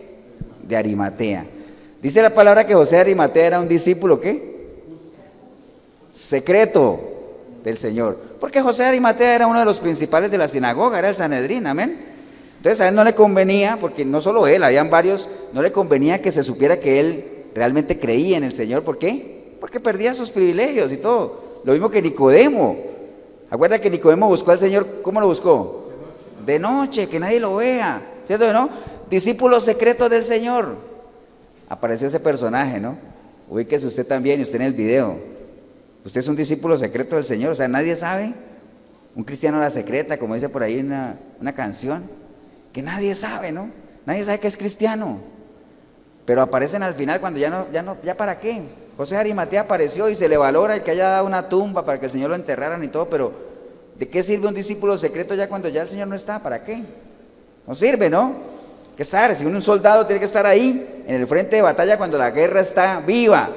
Speaker 1: de Arimatea. Dice la palabra que José de Arimatea era un discípulo ¿qué? Secreto del Señor, porque José de Arimatea era uno de los principales de la sinagoga, era el Sanedrín, amén. Entonces a él no le convenía, porque no solo él, habían varios, no le convenía que se supiera que él realmente creía en el Señor. ¿Por qué? Porque perdía sus privilegios y todo. Lo mismo que Nicodemo. Acuerda que Nicodemo buscó al Señor, ¿cómo lo buscó? De noche, que nadie lo vea, ¿cierto o no? Discípulos secretos del Señor. Apareció ese personaje, ¿no? Ubíquese usted también, y usted en el video. Usted es un discípulo secreto del Señor, o sea, nadie sabe. Un cristiano a la secreta, como dice por ahí una canción, que nadie sabe, ¿no? Nadie sabe que es cristiano. Pero aparecen al final cuando ya para qué. José de Arimatea apareció y se le valora el que haya dado una tumba para que el Señor lo enterraran y todo, pero ¿de qué sirve un discípulo secreto ya cuando ya el Señor no está? ¿Para qué? No sirve, ¿no? Que estar, si un soldado tiene que estar ahí, en el frente de batalla cuando la guerra está viva.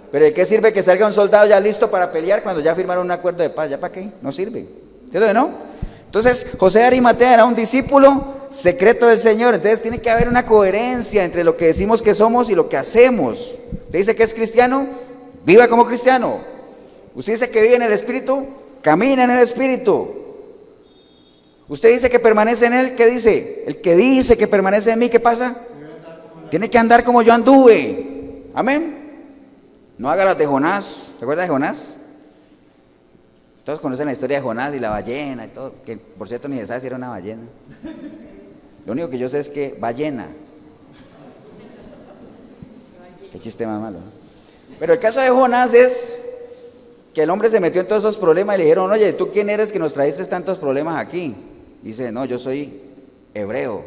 Speaker 1: Pero ¿de qué sirve que salga un soldado ya listo para pelear cuando ya firmaron un acuerdo de paz? ¿Ya para qué? No sirve. ¿Cierto, no? Entonces, José de Arimatea era un discípulo secreto del Señor. Entonces tiene que haber una coherencia entre lo que decimos que somos y lo que hacemos. Usted dice que es cristiano, viva como cristiano. Usted dice que vive en el Espíritu, camina en el Espíritu. Usted dice que permanece en Él, ¿qué dice? El que dice que permanece en mí, ¿qué pasa? Tiene que andar como yo anduve. Amén. No haga las de Jonás. ¿Se acuerda de Jonás? Todos conocen la historia de Jonás y la ballena y todo, que por cierto ni se sabe si era una ballena. Lo único que yo sé es que ballena. Qué chiste más malo. Pero el caso de Jonás es que el hombre se metió en todos esos problemas y le dijeron, oye, ¿tú quién eres que nos traíste tantos problemas aquí? Dice, no, yo soy hebreo,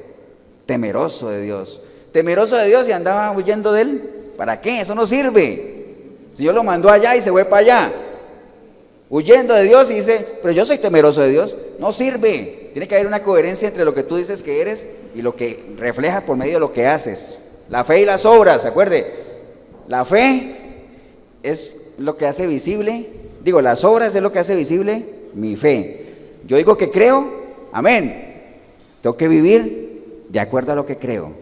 Speaker 1: temeroso de Dios. Temeroso de Dios y andaba huyendo de Él. ¿Para qué? Eso no sirve. Si Dios lo mandó allá y se fue para allá, huyendo de Dios y dice, pero yo soy temeroso de Dios. No sirve. Tiene que haber una coherencia entre lo que tú dices que eres y lo que reflejas por medio de lo que haces. La fe y las obras, ¿se acuerde? La fe es lo que hace visible, las obras es lo que hace visible mi fe. Yo digo que creo, amén. Tengo que vivir de acuerdo a lo que creo.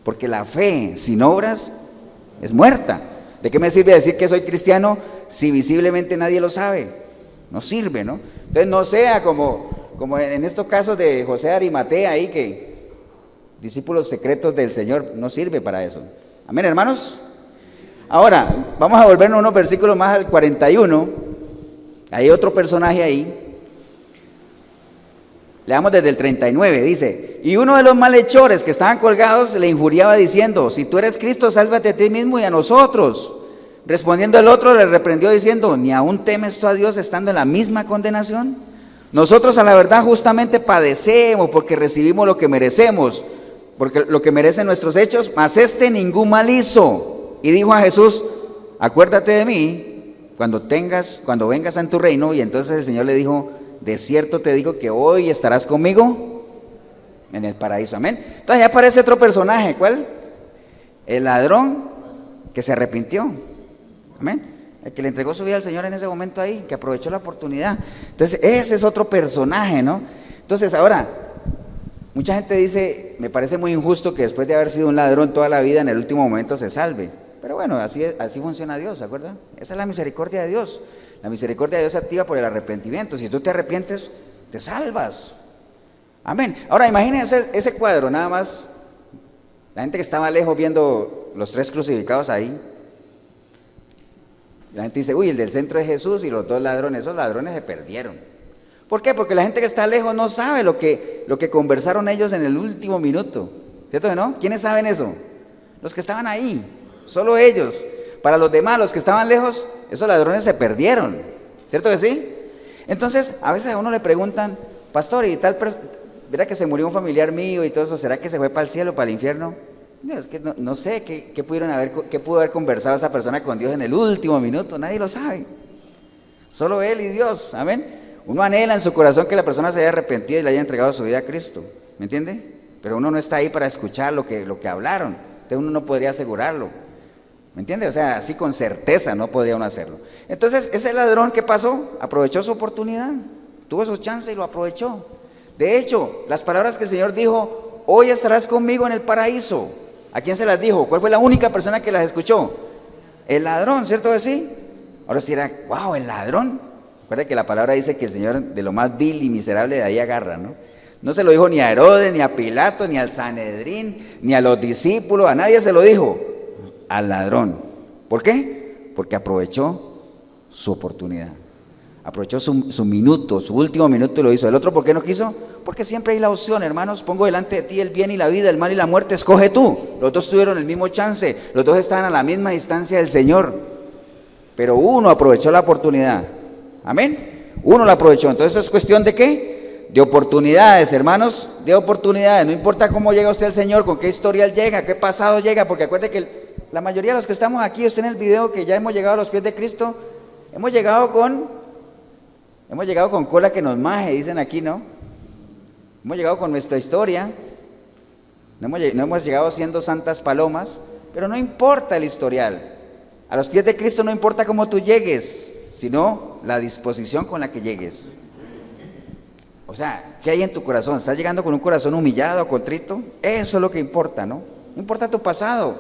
Speaker 1: Porque la fe sin obras es muerta. ¿De qué me sirve decir que soy cristiano si visiblemente nadie lo sabe? No sirve, ¿no? Entonces no sea como en estos casos de José de Arimatea ahí, que discípulos secretos del Señor, no sirve para eso. Amén, hermanos. Ahora, vamos a volvernos unos versículos más al 41. Hay otro personaje ahí. Leamos desde el 39, dice, y uno de los malhechores que estaban colgados le injuriaba diciendo, si tú eres Cristo, sálvate a ti mismo y a nosotros. Respondiendo el otro le reprendió diciendo, ¿ni aún temes tú a Dios estando en la misma condenación? Nosotros a la verdad justamente padecemos porque recibimos lo que merecemos, porque lo que merecen nuestros hechos, mas este ningún mal hizo. Y dijo a Jesús, acuérdate de mí cuando vengas en tu reino. Y entonces el Señor le dijo, de cierto te digo que hoy estarás conmigo en el paraíso. Amén. Entonces ya aparece otro personaje. ¿Cuál? El ladrón que se arrepintió. Amén. El que le entregó su vida al Señor en ese momento ahí, que aprovechó la oportunidad. Entonces ese es otro personaje, ¿no? Entonces ahora, mucha gente dice, me parece muy injusto que después de haber sido un ladrón toda la vida, en el último momento se salve. Pero bueno, así funciona Dios, ¿se acuerdan? Esa es la misericordia de Dios. La misericordia de Dios se activa por el arrepentimiento. Si tú te arrepientes, te salvas. Amén. Ahora imagínense ese cuadro, nada más. La gente que estaba lejos viendo los tres crucificados ahí. La gente dice, uy, el del centro es Jesús y los dos ladrones. Esos ladrones se perdieron. ¿Por qué? Porque la gente que está lejos no sabe lo que conversaron ellos en el último minuto. ¿Cierto que no? ¿Quiénes saben eso? Los que estaban ahí. Solo ellos. Para los demás, los que estaban lejos, esos ladrones se perdieron. ¿Cierto que sí? Entonces, a veces a uno le preguntan, pastor, y tal persona, verá que se murió un familiar mío y todo eso, ¿será que se fue para el cielo, para el infierno? No, es que no sé qué pudo haber conversado esa persona con Dios en el último minuto. Nadie lo sabe. Solo Él y Dios. Amén. Uno anhela en su corazón que la persona se haya arrepentido y le haya entregado su vida a Cristo. ¿Me entiende? Pero uno no está ahí para escuchar lo que hablaron. Entonces uno no podría asegurarlo. ¿Me entiende? O sea, así con certeza no podría uno hacerlo. Entonces, ese ladrón, ¿qué pasó? Aprovechó su oportunidad. Tuvo su chance y lo aprovechó. De hecho, las palabras que el Señor dijo, hoy estarás conmigo en el paraíso. ¿A quién se las dijo? ¿Cuál fue la única persona que las escuchó? El ladrón, ¿cierto que sí? Ahora sí dirá, wow, el ladrón. Recuerda que la palabra dice que el Señor de lo más vil y miserable de ahí agarra, ¿no? No se lo dijo ni a Herodes, ni a Pilato, ni al Sanedrín, ni a los discípulos, a nadie se lo dijo, al ladrón. ¿Por qué? Porque aprovechó su oportunidad. Aprovechó su minuto, su último minuto y lo hizo. ¿El otro por qué no quiso? Porque siempre hay la opción, hermanos. Pongo delante de ti el bien y la vida, el mal y la muerte. Escoge tú. Los dos tuvieron el mismo chance. Los dos estaban a la misma distancia del Señor. Pero uno aprovechó la oportunidad. Amén. Uno la aprovechó. Entonces es cuestión de ¿qué? De oportunidades, hermanos. De oportunidades. No importa cómo llega usted al Señor, con qué historial llega, qué pasado llega. Porque acuerde que la mayoría de los que estamos aquí, usted en el video, que ya hemos llegado a los pies de Cristo, hemos llegado con cola que nos maje, dicen aquí, ¿no? Hemos llegado con nuestra historia, no hemos llegado siendo santas palomas, pero no importa el historial. A los pies de Cristo no importa cómo tú llegues, sino la disposición con la que llegues. O sea, ¿qué hay en tu corazón? ¿Estás llegando con un corazón humillado, contrito? Eso es lo que importa, ¿no? No importa tu pasado.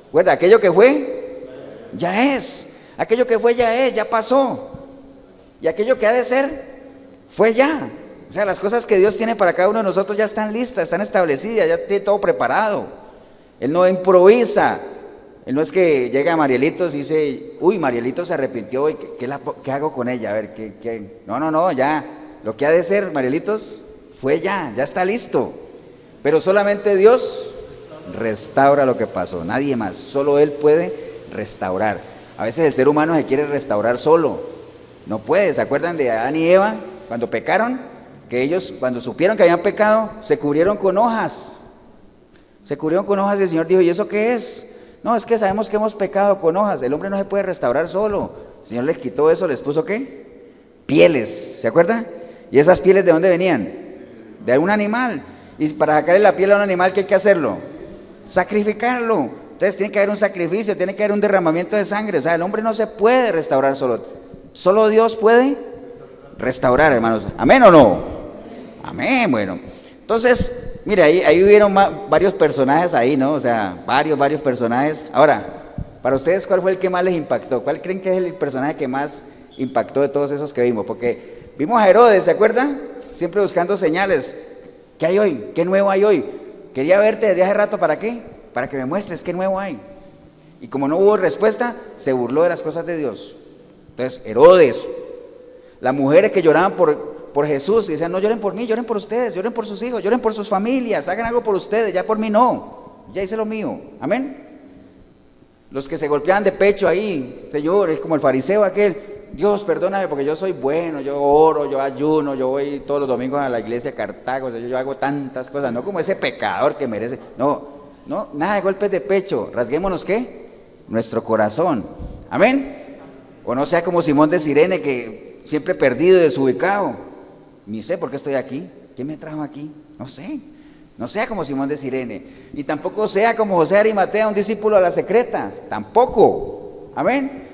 Speaker 1: Recuerda, aquello que fue, ya es. Aquello que fue, ya es, ya pasó. Y aquello que ha de ser, fue ya. O sea, las cosas que Dios tiene para cada uno de nosotros ya están listas, están establecidas, ya tiene todo preparado. Él no improvisa. Él no es que llega Marielitos y dice, uy, Marielitos se arrepintió, ¿y qué hago con ella? A ver, ¿qué? No, ya. Lo que ha de ser, Marielitos, fue ya está listo. Pero solamente Dios restaura lo que pasó, nadie más. Solo Él puede restaurar. A veces el ser humano se quiere restaurar solo. No puede. ¿Se acuerdan de Adán y Eva cuando pecaron? Que ellos, cuando supieron que habían pecado, se cubrieron con hojas. Se cubrieron con hojas y el Señor dijo, ¿y eso qué es? No, es que sabemos que hemos pecado con hojas. El hombre no se puede restaurar solo. El Señor les quitó eso, les puso ¿qué? Pieles. ¿Se acuerdan? ¿Y esas pieles de dónde venían? De un animal. Y para sacarle la piel a un animal, ¿qué hay que hacerlo? Sacrificarlo. Entonces tiene que haber un sacrificio, tiene que haber un derramamiento de sangre. O sea, el hombre no se puede restaurar solo. Solo Dios puede restaurar, hermanos. ¿Amén o no? Amén, bueno. Entonces, mire, ahí hubieron varios personajes ahí, ¿no? O sea, varios personajes. Ahora, para ustedes, ¿cuál fue el que más les impactó? ¿Cuál creen que es el personaje que más impactó de todos esos que vimos? Porque vimos a Herodes, ¿se acuerdan? Siempre buscando señales. ¿Qué hay hoy? ¿Qué nuevo hay hoy? Quería verte desde hace rato, ¿para qué? Para que me muestres qué nuevo hay. Y como no hubo respuesta, se burló de las cosas de Dios. Entonces, Herodes, las mujeres que lloraban por Jesús y decían, no lloren por mí, lloren por ustedes, lloren por sus hijos, lloren por sus familias, hagan algo por ustedes, ya por mí no, ya hice lo mío, amén. Los que se golpeaban de pecho ahí, Señor, es como el fariseo aquel, Dios perdóname porque yo soy bueno, yo oro, yo ayuno, yo voy todos los domingos a la iglesia de Cartago, yo hago tantas cosas, no como ese pecador que merece, no, nada de golpes de pecho, rasguémonos ¿qué? Nuestro corazón, amén. O no sea como Simón de Cirene, que siempre perdido y desubicado. Ni sé por qué estoy aquí. ¿Quién me trajo aquí? No sé. No sea como Simón de Cirene. Ni tampoco sea como José de Arimatea, un discípulo a la secreta. Tampoco. Amén.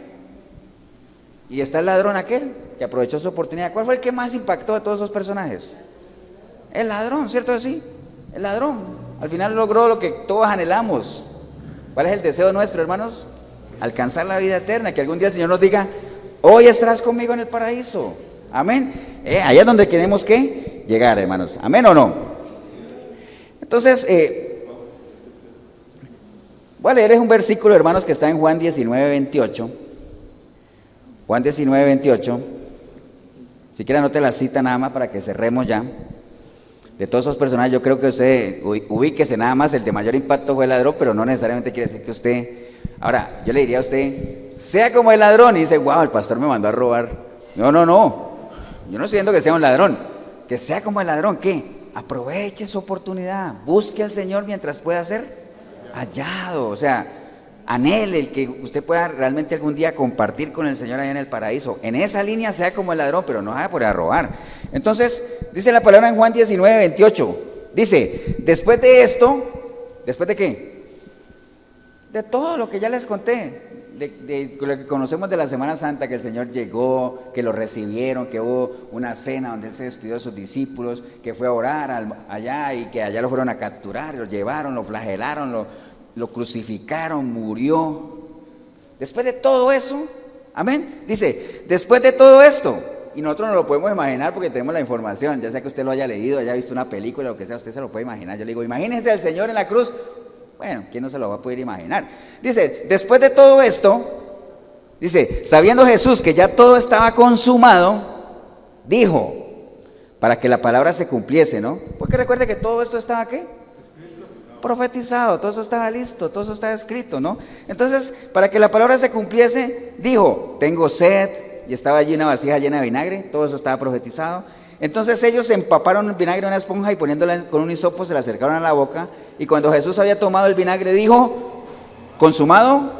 Speaker 1: Y está el ladrón aquel, que aprovechó su oportunidad. ¿Cuál fue el que más impactó de todos esos personajes? El ladrón, ¿cierto que sí? El ladrón. Al final logró lo que todos anhelamos. ¿Cuál es el deseo nuestro, hermanos? Alcanzar la vida eterna, que algún día el Señor nos diga, hoy estarás conmigo en el paraíso, amén. Allá es donde queremos que llegar, hermanos, amén o no. Entonces, voy a leerles un versículo, hermanos, que está en Juan 19:28. Juan 19:28. Si quiere anote la cita nada más para que cerremos ya. De todos esos personajes, yo creo que usted ubíquese nada más, el de mayor impacto fue el ladrón, pero no necesariamente quiere decir que usted... Ahora, yo le diría a usted, sea como el ladrón, y dice, wow, el pastor me mandó a robar. No, yo no estoy diciendo que sea un ladrón, que sea como el ladrón, ¿qué? Aproveche su oportunidad, busque al Señor mientras pueda ser hallado, o sea, anhele el que usted pueda realmente algún día compartir con el Señor allá en el paraíso. En esa línea sea como el ladrón, pero no haga por robar. Entonces, dice la palabra en Juan 19:28, dice, después de esto, ¿después de qué? De todo lo que ya les conté, de lo que conocemos de la Semana Santa, que el Señor llegó, que lo recibieron, que hubo una cena donde Él se despidió de sus discípulos, que fue a orar allá y que allá lo fueron a capturar, lo llevaron, lo flagelaron, lo crucificaron, murió. Después de todo eso, amén, dice, después de todo esto, y nosotros no lo podemos imaginar porque tenemos la información, ya sea que usted lo haya leído, haya visto una película, lo que sea, usted se lo puede imaginar. Yo le digo, imagínense al Señor en la cruz. Bueno, ¿quién no se lo va a poder imaginar? Dice, después de todo esto, dice, sabiendo Jesús que ya todo estaba consumado, dijo, para que la palabra se cumpliese, ¿no? Porque recuerde que todo esto estaba, ¿qué? Profetizado, todo eso estaba listo, todo eso estaba escrito, ¿no? Entonces, para que la palabra se cumpliese, dijo, tengo sed, y estaba allí una vasija llena de vinagre, todo eso estaba profetizado. Entonces ellos empaparon el vinagre en una esponja y poniéndola con un hisopo se la acercaron a la boca, y cuando Jesús había tomado el vinagre dijo, consumado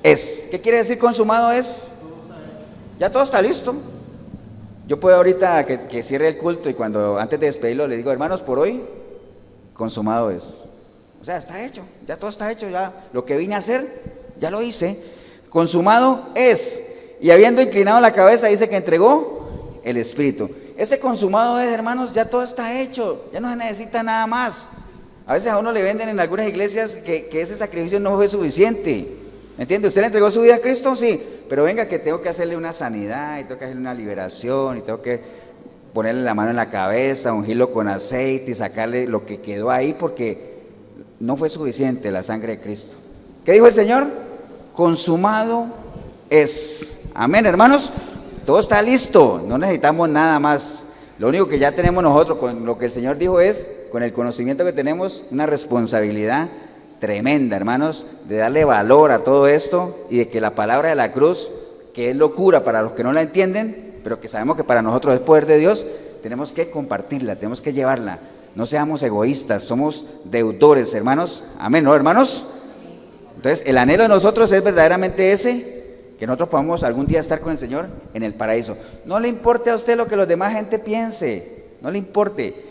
Speaker 1: es. ¿Qué quiere decir consumado es? Ya todo está listo. Yo puedo ahorita que cierre el culto y cuando antes de despedirlo le digo, hermanos, por hoy, consumado es. O sea, está hecho, ya todo está hecho, ya lo que vine a hacer, ya lo hice. Consumado es. Y habiendo inclinado la cabeza, dice que entregó el Espíritu. Ese consumado es, hermanos, ya todo está hecho, ya no se necesita nada más. A veces a uno le venden en algunas iglesias que ese sacrificio no fue suficiente. ¿Me entiende? ¿Usted le entregó su vida a Cristo? Sí, pero venga que tengo que hacerle una sanidad, y tengo que hacerle una liberación, y tengo que ponerle la mano en la cabeza, ungirlo con aceite y sacarle lo que quedó ahí porque no fue suficiente la sangre de Cristo. ¿Qué dijo el Señor? Consumado es. Amén, hermanos. Todo está listo, no necesitamos nada más. Lo único que ya tenemos nosotros con lo que el Señor dijo es, con el conocimiento que tenemos, una responsabilidad tremenda, hermanos, de darle valor a todo esto y de que la palabra de la cruz, que es locura para los que no la entienden, pero que sabemos que para nosotros es poder de Dios, tenemos que compartirla, tenemos que llevarla. No seamos egoístas, somos deudores, hermanos. Amén, ¿no, hermanos? Entonces, el anhelo de nosotros es verdaderamente ese, que nosotros podamos algún día estar con el Señor en el paraíso. No le importe a usted lo que los demás gente piense, no le importe.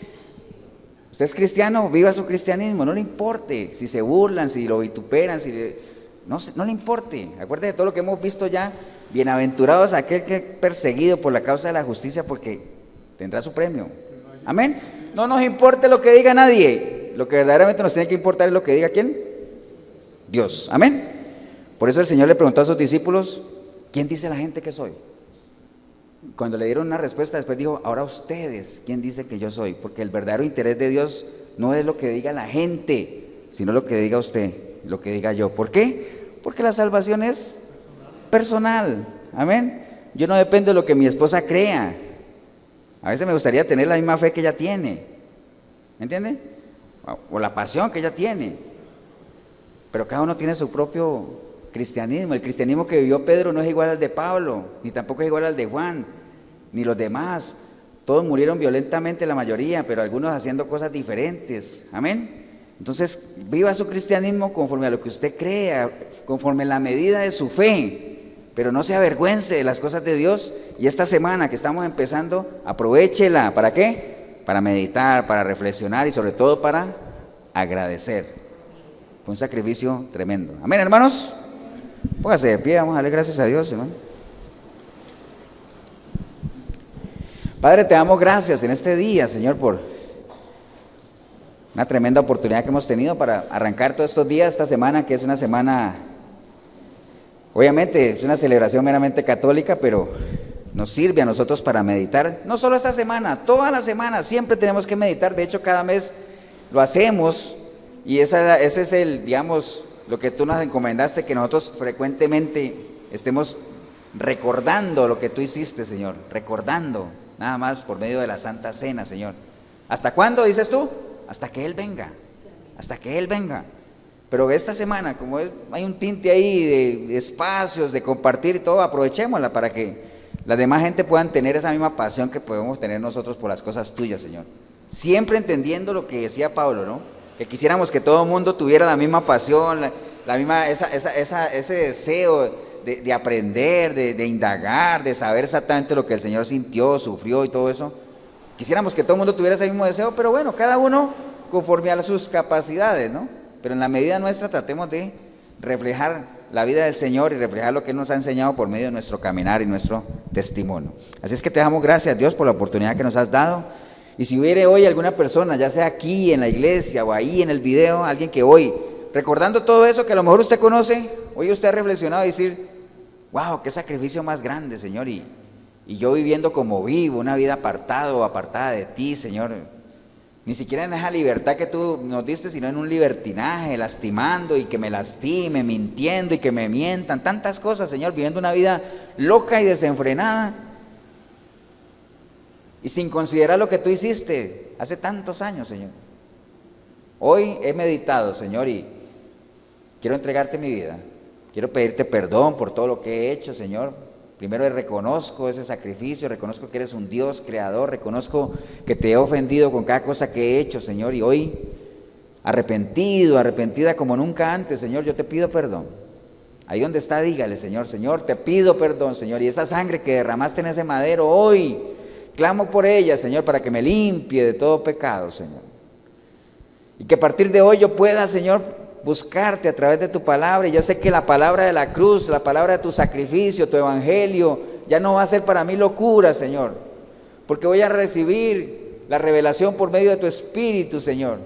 Speaker 1: Usted es cristiano, viva su cristianismo, no le importe si se burlan, si lo vituperan, no le importe. Acuérdate de todo lo que hemos visto ya. Bienaventurados aquel que es perseguido por la causa de la justicia, porque tendrá su premio. Amén. No nos importe lo que diga nadie, lo que verdaderamente nos tiene que importar es lo que diga ¿quién? Dios. Amén. Por eso el Señor le preguntó a sus discípulos, ¿quién dice la gente que soy? Cuando le dieron una respuesta, después dijo, ahora ustedes, ¿quién dice que yo soy? Porque el verdadero interés de Dios no es lo que diga la gente, sino lo que diga usted, lo que diga yo. ¿Por qué? Porque la salvación es personal. Amén. Yo no dependo de lo que mi esposa crea. A veces me gustaría tener la misma fe que ella tiene. ¿Me entiende? O la pasión que ella tiene. Pero cada uno tiene su propio cristianismo. El cristianismo que vivió Pedro no es igual al de Pablo, ni tampoco es igual al de Juan, ni los demás. Todos murieron violentamente, la mayoría, pero algunos haciendo cosas diferentes. Amén. Entonces, viva su cristianismo conforme a lo que usted crea, conforme a la medida de su fe, pero no se avergüence de las cosas de Dios. Y esta semana que estamos empezando, aprovéchela. ¿Para qué? Para meditar, para reflexionar y sobre todo para agradecer. Fue un sacrificio tremendo. Amén, hermanos. Póngase de pie, vamos a darle gracias a Dios, hermano. Padre, te damos gracias en este día, Señor, por una tremenda oportunidad que hemos tenido para arrancar todos estos días, esta semana, que es una semana, obviamente, es una celebración meramente católica, pero nos sirve a nosotros para meditar, no solo esta semana, toda la semana, siempre tenemos que meditar. De hecho, cada mes lo hacemos, y ese es el, digamos, lo que tú nos encomendaste, que nosotros frecuentemente estemos recordando lo que tú hiciste, Señor, recordando, nada más por medio de la Santa Cena, Señor. ¿Hasta cuándo, dices tú? Hasta que Él venga, hasta que Él venga. Pero esta semana, como hay un tinte ahí de espacios, de compartir y todo, aprovechémosla para que la demás gente puedan tener esa misma pasión que podemos tener nosotros por las cosas tuyas, Señor. Siempre entendiendo lo que decía Pablo, ¿no? Que quisiéramos que todo el mundo tuviera la misma pasión, la misma, ese deseo de aprender, de indagar, de saber exactamente lo que el Señor sintió, sufrió y todo eso. Quisiéramos que todo el mundo tuviera ese mismo deseo, pero bueno, cada uno conforme a sus capacidades, ¿no? Pero en la medida nuestra tratemos de reflejar la vida del Señor y reflejar lo que Él nos ha enseñado por medio de nuestro caminar y nuestro testimonio. Así es que te damos gracias, Dios, por la oportunidad que nos has dado. Y si hubiere hoy alguna persona, ya sea aquí en la iglesia o ahí en el video, alguien que hoy, recordando todo eso que a lo mejor usted conoce, hoy usted ha reflexionado y decir, wow, qué sacrificio más grande, Señor, y y yo viviendo como vivo, una vida apartado o apartada de ti, Señor. Ni siquiera en esa libertad que tú nos diste, sino en un libertinaje, lastimando y que me lastime, mintiendo y que me mientan, tantas cosas, Señor, viviendo una vida loca y desenfrenada y sin considerar lo que tú hiciste hace tantos años, Señor. Hoy he meditado, Señor, y quiero entregarte mi vida. Quiero pedirte perdón por todo lo que he hecho, Señor. Primero reconozco ese sacrificio, reconozco que eres un Dios creador, reconozco que te he ofendido con cada cosa que he hecho, Señor, y hoy, arrepentida como nunca antes, Señor, yo te pido perdón. Ahí donde está, dígale, Señor, Señor, te pido perdón, Señor, y esa sangre que derramaste en ese madero, hoy clamo por ella, Señor, para que me limpie de todo pecado, Señor. Y que a partir de hoy yo pueda, Señor, buscarte a través de tu palabra, y yo sé que la palabra de la cruz, la palabra de tu sacrificio, tu evangelio, ya no va a ser para mí locura, Señor, porque voy a recibir la revelación por medio de tu Espíritu, Señor.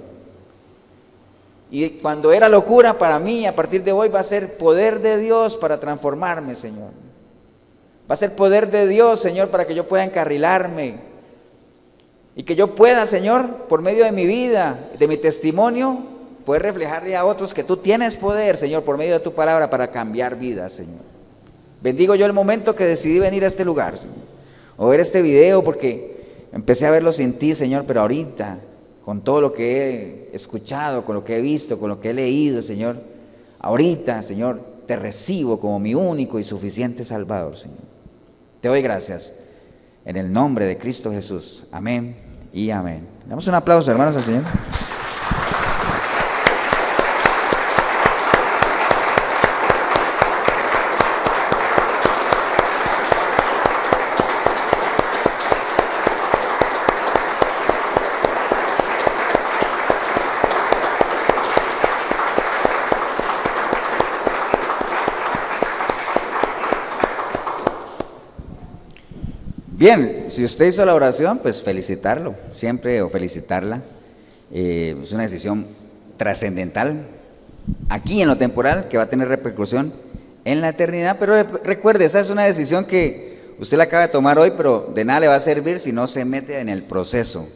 Speaker 1: Y cuando era locura para mí, a partir de hoy va a ser poder de Dios para transformarme, Señor. Va a ser poder de Dios, Señor, para que yo pueda encarrilarme y que yo pueda, Señor, por medio de mi vida, de mi testimonio, poder reflejarle a otros que tú tienes poder, Señor, por medio de tu palabra para cambiar vidas, Señor. Bendigo yo el momento que decidí venir a este lugar, Señor, o ver este video, porque empecé a verlo sin ti, Señor, pero ahorita, con todo lo que he escuchado, con lo que he visto, con lo que he leído, Señor, ahorita, Señor, te recibo como mi único y suficiente Salvador, Señor. Te doy gracias en el nombre de Cristo Jesús. Amén y amén. Damos un aplauso, hermanos, al Señor. Bien, si usted hizo la oración, pues felicitarlo, siempre, o felicitarla. Es una decisión trascendental aquí en lo temporal que va a tener repercusión en la eternidad, pero recuerde, esa es una decisión que usted la acaba de tomar hoy, pero de nada le va a servir si no se mete en el proceso.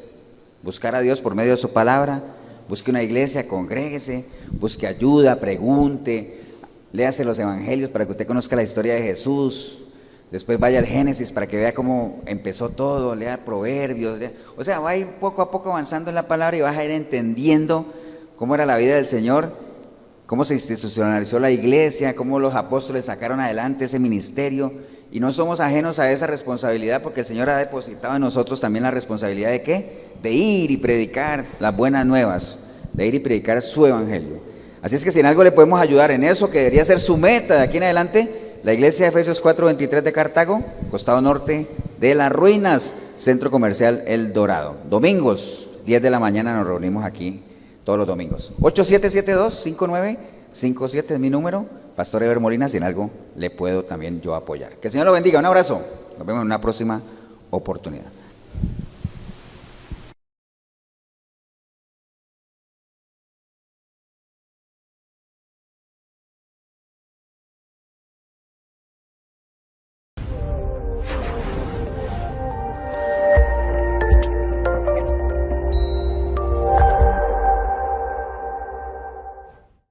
Speaker 1: Buscar a Dios por medio de su palabra, busque una iglesia, congréguese, busque ayuda, pregunte, léase los evangelios para que usted conozca la historia de Jesús. Después vaya al Génesis para que vea cómo empezó todo, lea Proverbios, o sea, va a ir poco a poco avanzando en la palabra y vas a ir entendiendo cómo era la vida del Señor, cómo se institucionalizó la iglesia, cómo los apóstoles sacaron adelante ese ministerio, y no somos ajenos a esa responsabilidad porque el Señor ha depositado en nosotros también la responsabilidad de ¿qué? De ir y predicar las buenas nuevas, de ir y predicar su evangelio. Así es que si en algo le podemos ayudar en eso, que debería ser su meta de aquí en adelante, la iglesia de Efesios 4:23 de Cartago, costado norte de las ruinas, centro comercial El Dorado. Domingos, 10 de la mañana nos reunimos aquí todos los domingos. 8772-5957 es mi número. Pastor Eber Molina, si en algo le puedo también yo apoyar. Que el Señor lo bendiga. Un abrazo. Nos vemos en una próxima oportunidad.